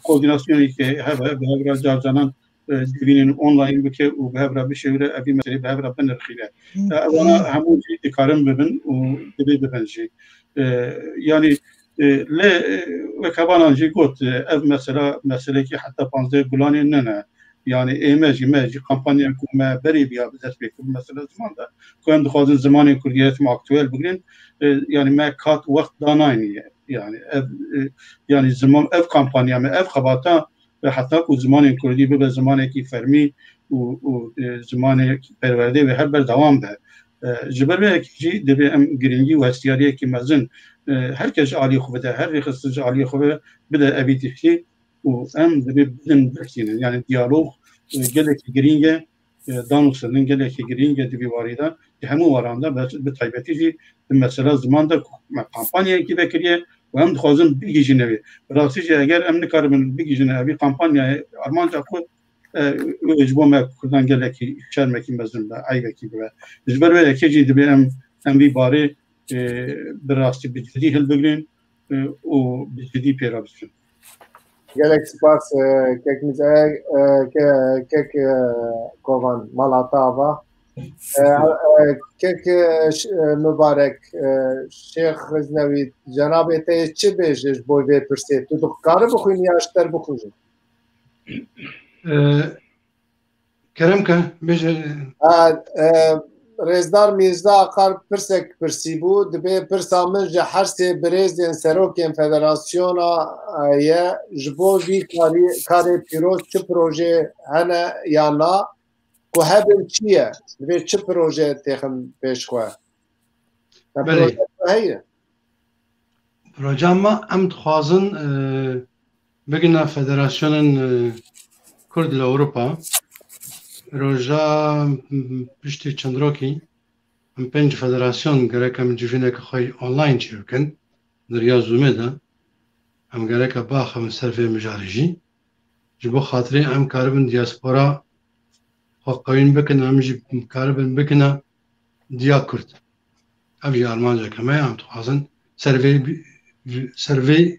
koordinasyonê ke hebe bi hevra carcanan divînên online bike û bi hevra bişewre evî meselê bi hevra binirxîne ewana hemû jî dikarin bibin û dibê bibin jî yani le vekabanan jî got ev mesela meselekî heta 15 gulanê nene yani ême kampanya ku me berê biya bi dest pê kir mesela ziman da ku em dixwazin zimanên Kurdiyê tim aktûel bigirin yani me kat wext danayîne yani ev yani ziman ev kampanya me ev xebata heta ku zimanên Kurdî bibe zimanekî fermî û zimanê perwerdê ve her ber dewam be ji ber vê jî divê em girîngî û hestiyariyekî mezin herkes alî xwe bide her rêxistin alî xwe bide evî tiştî û em divê bidin birsînin yani diyalog gelekî girîng e danûsinin gelekî girîng e divî warî da همو ورانده به تایبتی جی مثلا زمان در کمپانیا کی بکریه و هم خوازم بگیجی نوی راستی جی اگر ام نکارم بگیجی نوی کمپانیا آرمان جا خود اجبار ما کردن گله کی شرم کی مزن به ای کی به اجبار و کی جی دبی ام بی باره براستی بجدی هل بگرین و بجدی پیرابشون گلک سپاس کک میزه کک کوان مالاتاوا کک مبارک شیخ غزنوی جناب ته چه بیش بوی پرسید تو کار بخونی یا اشتر بخونی کرم که بیش رزدار میرزا آخر پرسک پرسی بود به پرسامن جه هر سه برزین سروکین فدراسیونا یه جبو وی کاری پیروز چه پروژه هنه یا نا که هبن چیه به چه پروژه تخم پیش خواه بله پروژه ما ام خوازن بگنا فدراسیون کرد اروپا روزا پشتی چند روکی ام 5 فدراسیون گرک ام جوینه که خواهی آنلاین چیرکن دریا زومه ده ام گرک باخ ام سرفه مجارجی جبو خاطری ام کاربن دیاسپورا خواهیم بکن ام جی کاربن بکنه دیا کرد افجی آلمانجا کمه ام تخوازن سروی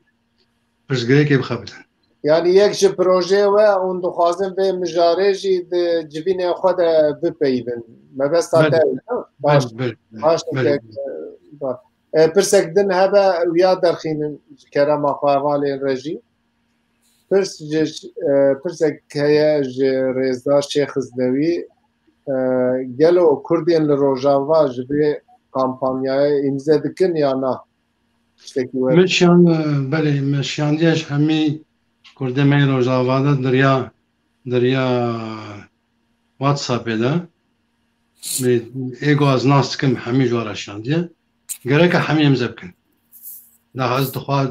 پرسگره که بخابتن یعنی یک جه پروژه و اون دخوازن به مجارجی جبین خود بپیبن مبستا تایی باش پرسک دن هبه ویا درخینن کرم آخواهوالی رجی پرسک هیا جه رزدار شیخ غزنوی گلو کردین لروجاوا جبه کامپانیای امزه دکن یا نه مشیان بله مشیان دیش همی کرده می روزاوا ده دریا واتساپه ده ایگو از ناست کم همی جوارشان دیه گره که همی امزه بکن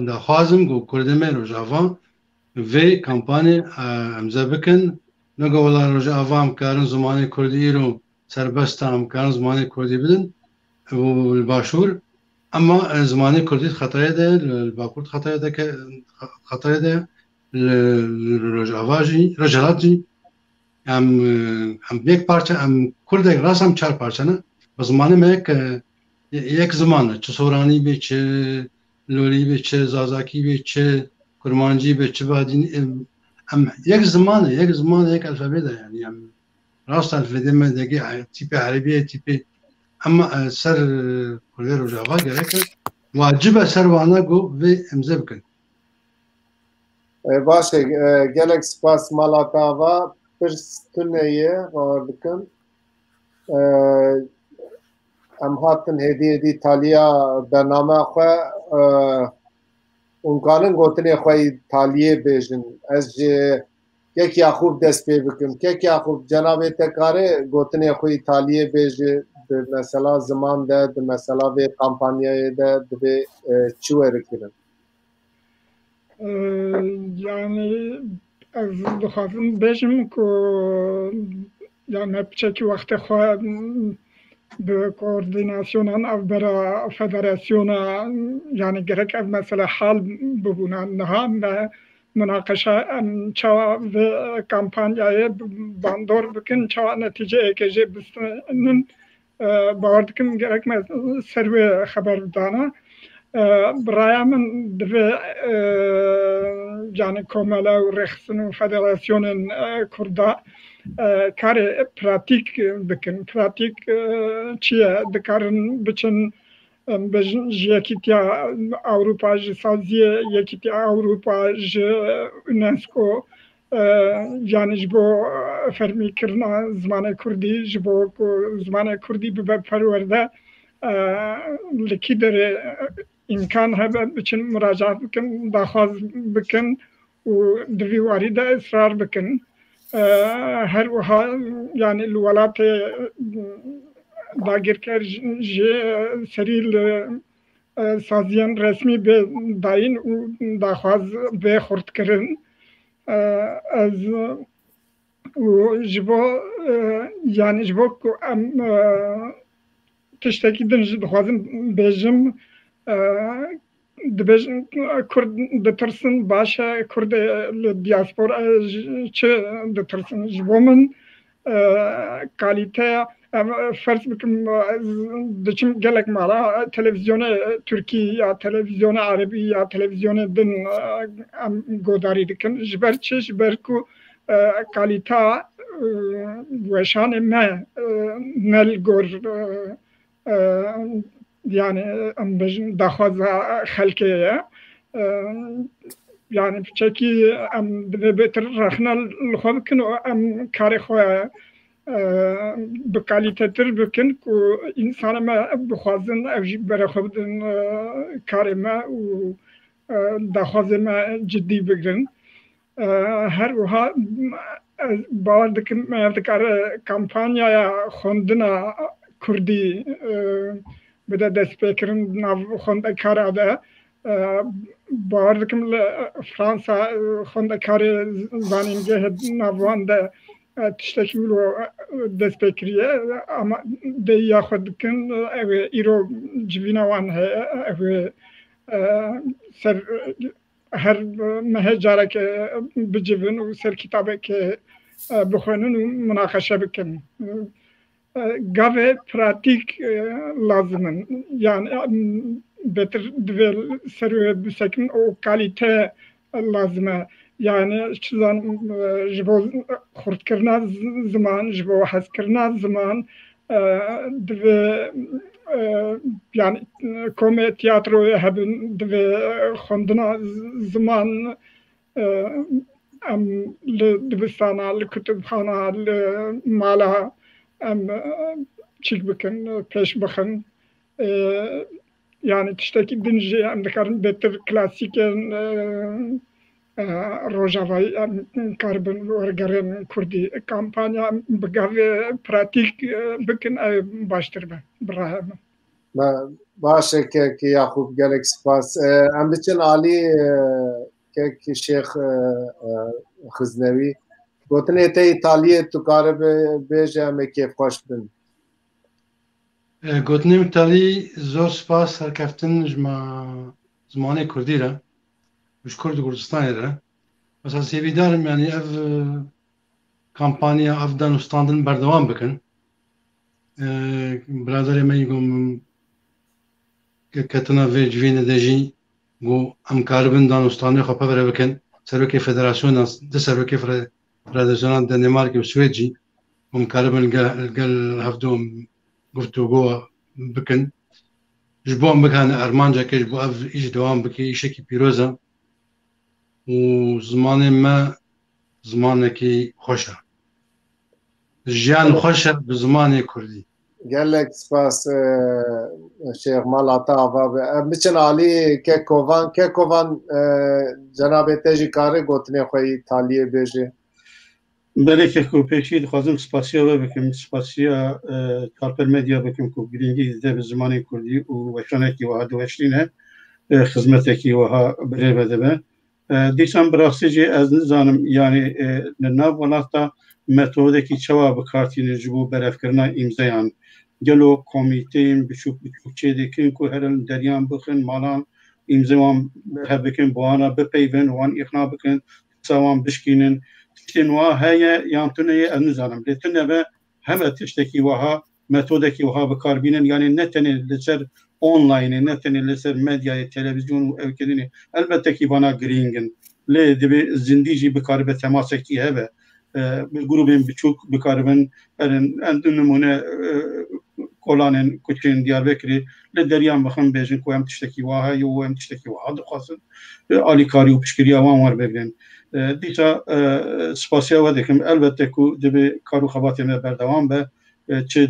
ده خوازم گو کرده می روزاوا وی کمپانی امزه بکن نگو ولا روزاوا هم کارن زمانی کردی رو سربسته هم کارن زمانی کردی بدن و الباشور اما زمانی کردی خطایه ده الباکورد خطایه ده رجالات جی هم یک پارچه هم کرده راست هم 4 پارچه نه و زمانی ما یک زمانه چه سورانی بی چه لولی بی چه زازاکی بی چه کرمانجی بی چه بادین هم یک زمانه یک الفابه ده یعنی هم راست الفابه ما دیگه تیپ عربیه تیپ اما سر کرده رجاوا گره که واجب سر وانا گو و امزه بکن باشه گلک سپاس مالاتاوا پرستنیه غور بکن ام هاتن هدیه دی تالیا برنامه خواه اونکانن گوتنی خواهی تالیه بیشن از یک یاخوب دست پی بکن یک یاخوب جناب تکاره گوتنی خواهی تالیه بیشه مثلا زمان ده مثلا به کمپانیای ده به چوه رکنن yani az dixwazim bêjim ku yani piçekî wextê xwe bi koordînasyona ev bera federasyona yani gerek ev mesela hal bibûne niha me münaqeşa em çawa vê kampanyayê bandor bikin çawa netîceyekê jê bistinin باور dikim gerek me ser wê xeber bidane برای من دوی جان کاملا و رخصن و فدراسیون کردا کار پراتیک بکن پراتیک چیه دکارن بچن یکیتیا اروپا جسازی یکیتیا اروپا ج یونسکو یعنی جبو فرمی کرنا زمان کردی جبو زمان کردی به پرورده لکی داره امکان هبه بچن مراجعات بکن داخواست بکن و دوی وارده اصرار بکن هر وها yani الولات داگرکر جه سریل سازیان رسمی به داین و داخواست به خورد کرن از و جبو yani جبو تشتكي دنج دخوازم بيجم دبيجن كرد دترسن باشا كرد الدياسبورا چه دترسن جبومن كاليتا فرض بكم دچم گلك مالا تلفزيون تركي يا تلفزيون عربي يا تلفزيون دن گوداري دكن جبر چه جبركو كاليتا وشان ما نلقور يعني ام بجن دخوز خلقيه يعني بشكل ام بتر رخنا الخوب كنو ام كاري خويا بكاليته تر بكن كو انسان ما بخوازن اوجي برخوبدن كاري ما و دخوز ما جدي بگرن هر وها باور دکم دکار کمپانیا خوندنا کردی بده دست بکرن ناو خونده کار ده باور دکم فرانسا خونده کار زانینگه ناوان ده تشتکی ولو دست بکریه اما ده یا خود کن ایرو جوینا وان هه سر هر مهجاره که بجیبن و سر کتابه که بخونن و مناقشه بکن گاوه پراتیک لازمن yani beter dvel serve bisekin o kalite lazım yani çizan jibo xurtkirna zaman jibo haskirna zaman dve yani komedi tiyatroya hebben dve xondina zaman ام لدبستانا لكتبخانا لمالا ام چیک بکن پیش بخن يعني تشتكي دنجي ام دكارن بيتر كلاسيك روجافاي كاربن ورغرن كردي كامبانيا بغاوي براتيك بكن باشتر براهم باشه که یعقوب گلک سپاس ام بچن عالی که شیخ خزنوی گوتنه ته ایتالیه تو کار بیجه همه کیف خوش بن گوتنه ایتالی زور سپاس هرکفتن جما زمانه کردی را وش کرد کردستانی را مثلا سیویدارم yani ev kampanya evden ustandın berdewam bikin برادر من يقوم كتنا في جوين دجي go am karbon danostane خپه ور بکن سروکی فدراسیون د سروکی فدراسیون دنمارک و سوئدی am karbon قال هفدوم گفتگو بکن جبوم بکن ارمانجا که جبو اف ایش دوام بکی ایشکی پیروزه و زمان که خوشه جیان خوشه به زمان کردی گلک سپاس شیخ مالاتا و بچن علی که کوان جناب تجی کاره گوتنه خوی تالیه بیجه بله که کوپیشی دخوازم سپاسیا بکم سپاسیا کارپر مدیا بکم کو گرینگی ده به زمان کردی و وشانه کی وها دوشتینه خدمت کی وها بره بده به دیسان براسیجی از نزانم یعنی نناب وناتا متوده کی چوا بکارتین جبو برفکرنا امزایان گلو کمیتین بچوک چه دیکن کو هرن دریان بخن مالان امزوام هبکن بوانا بپیون وان اقناع بکن سوام بشکینن تنوا هيا يانتوني النظام لتنبه هم تشتكي وها متودكي وها بكاربين يعني نتن لسر اونلاين نتن لسر ميديا تلفزيون وكذا البته كي بنا جرينجن لي دبي زنديجي بكاربه تماسكي هبه بالجروبين بتشوك بكاربن عندنا نمونه كولانن كوتشين دياربكري لدريان بخم بيجن كو هم تشتكي وها يو هم تشتكي وها دخاسن علي كاري وبشكريا وان ور بگن دیتا سپاسیا و دکم البته کو دبی کارو خباتی ما بردوام به چه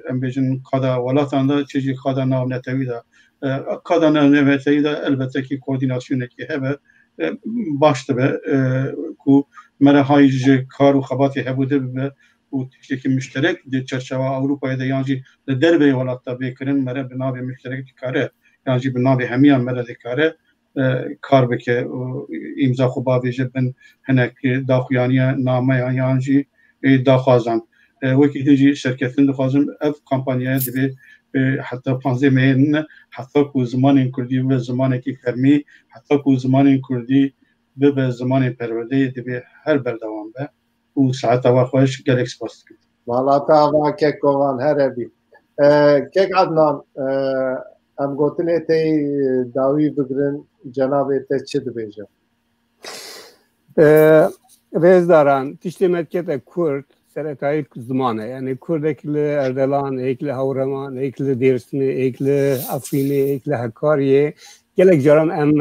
ام بجن قدا ولاتان دا چه قدا نام نتوی دا قدا نام نتوی دا البته کی کوردیناسیون کی هبه باشته به کو مرحای کارو خباتی هبوده به و تشکی مشترک در چرچوه اروپای دا یعنی در به ولاتا بکرن مره بنابه مشترک کاره یعنی بنابه همیان مره کاره کار بکه امضا خوبا ویژه بن هنک داخویانی نامه یانجی داخوازن وکی دیجی شرکتین دخوازم اف کمپانیای دبی حتی 15 مهین حتی که زمان کردی و زمان کی فرمی حتی که زمان کردی به زمان پرورده دبی هر بردوام به و ساعت و خوش گلک سپاس کرد. مالاتا و که کوان هر بی که عدنان ام گوتنه تی داوی بگرن جناب ته چه دبیجه رز دارن تشتی مدکت کرد سرتای زمانه یعنی کرد اکل اردلان اکل هورمان اکل دیرسنی اکل افرینی اکل هکاریه گلک جرام ام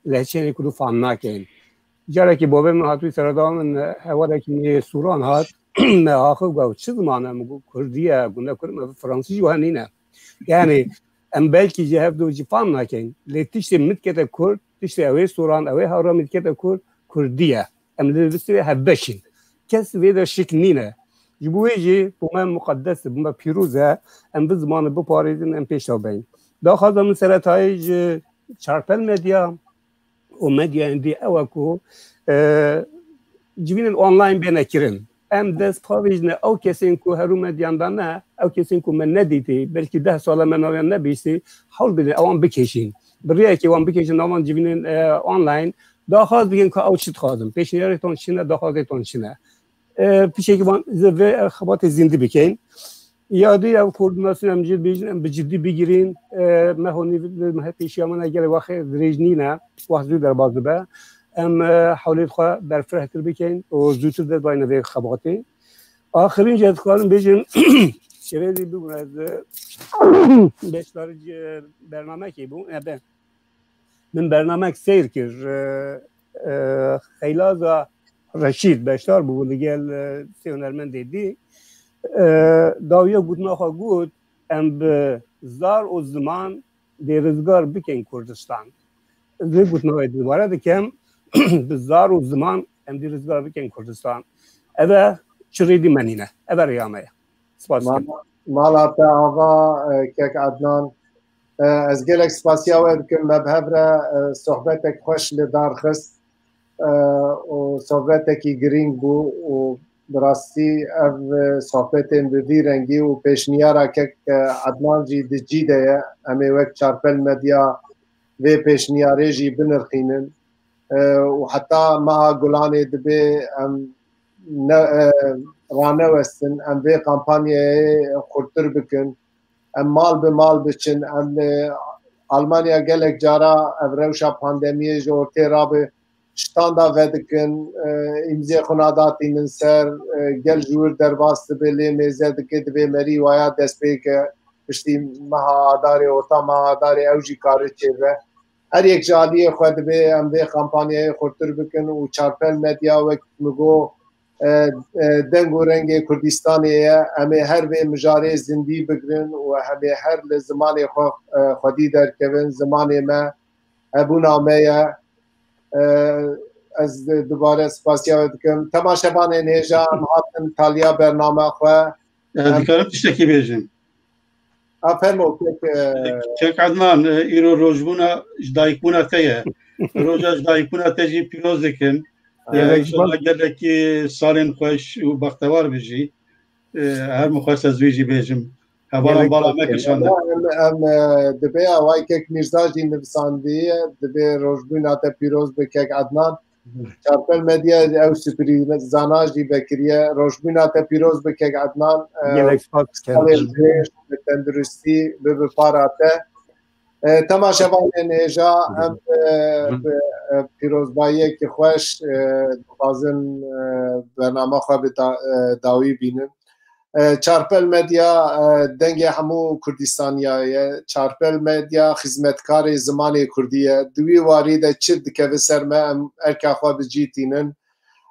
لهچه کدو فهم نکن جاره که بابه من هاتوی سردام هوا که سوران هات نه آخر گفت چه زمانه مگو کردیه گونه کرد فرانسیزی جوانی نه یعنی ام belki جهب دو جفام نکن لیتیش مدکت کرد تیش اوی سوران اوی هورا مدکت کرد کردیه ام لبستی هبشین کس ویدا شک نینه جبویجی بوم مقدس بوم پیروزه ام به زمان بپاریدن ام پیش بین داخل من سرتایج چارپل مدیا و مدیا اندی اوکو جوینن آنلاین بنکرین ام دست پاویجنه او کسین کو هرو مدیاندان نه او کسین کو من ندیدی بلکه 10 سال من آن نبیستی حال بده اوان بکشین بریه که اوان بکشین اوان جوینن آنلاین داخل بگین که او چی خواهدم پیشنیارتون چینه داخلتون چینه پیشه که من زوی خبات زنده بکن یادی او کوردیناسیون هم جد بیجن بجدی بگیرین مهونی مه پیشی من اگر وقت درجنی نه وقت زود در باز به ام حولیت خواه برفره تر بکن و زودتر در باید نوی خباتی آخرین جد کارم بیجن شویدی بگون از بشتر برنامه که بون من برنامه سیر کرد خیلاز رشید بشتر بود دیگل سیونرمن دیدی داویا گود نخوا گود ام به زار و زمان دیرزگار بکن کردستان زی گود نخوا دوباره دکم به زار و زمان ام دیرزگار بکن کردستان اوه چریدی منینه اوه ریامه سپاس کن مالاتا آقا که عدنان از گلک سپاسیا ود که مبهبره صحبتک خوش لدار خست و صحبتکی گرینگ بو و براستی او صحبتین به وی رنگی و پیشنیارا که عدنان جی دجی ده امی وقت چارپل مدیا و پیشنیاره جی بنرخینن و حتی ما گلانه دبی رانه وستن ام به کمپانیه خورتر بکن ام مال به مال بچن ام آلمانیا گلک جارا اوروشا پاندمیه جورتی رابه شتاندا ودکن امزی خناداتی من سر گل جور در باست بلی میزه دکه دبی مری وایا دست که پشتی مها آداری اوتا مها آداری اوجی کاری چیزه هر یک جالی خود بی ام به کمپانیه خورتر بکن و چارپل مدیا وقت مگو دنگ و رنگ کردستانیه همه هر به مجاره زندی بگرن و همه هر زمان خودی در کبن زمان ما ابونا میه از دوباره سپاسیا دکم تماشابان نیجا هاتن تالیا برنامه خواه دیکارم تشتکی بیجیم افرمو که عدنان ایرو روزبونا جدایکبونا تیه روزا جدایکبونا تیجی پیروز دکن اگر که سالین خوش و بختوار بجی هر مخواست از ویجی بیجم هوالان بالا مکشانده دبی آوائی که میرزاجی نفساندیه دبی روزبونا تا پیروز بکک عدنان چارپل مدیا او سپری زاناجی بکریه روزبونا تا پیروز بکک عدنان تندرستی به پاراته تماشاوان نیجا ام پیروزبایی که خوش بازن برنامه خواه به داوی بینن چارپل مدیا دنگ همو کردستانیایه چارپل مدیا خدمتکار زمان کردیه دوی واریده چد که سر ما ام ارکا خواه بجیتینن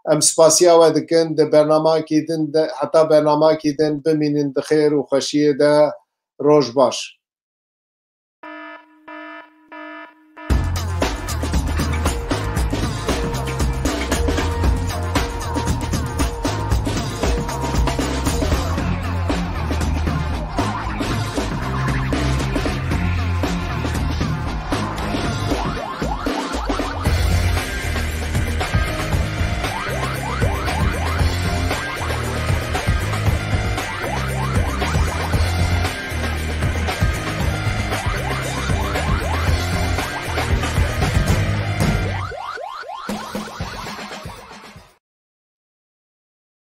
ام سپاسیا و دکن ده برنامه کی دن حتی برنامه کی دن بمینن ده خیر و خوشیه ده روش باش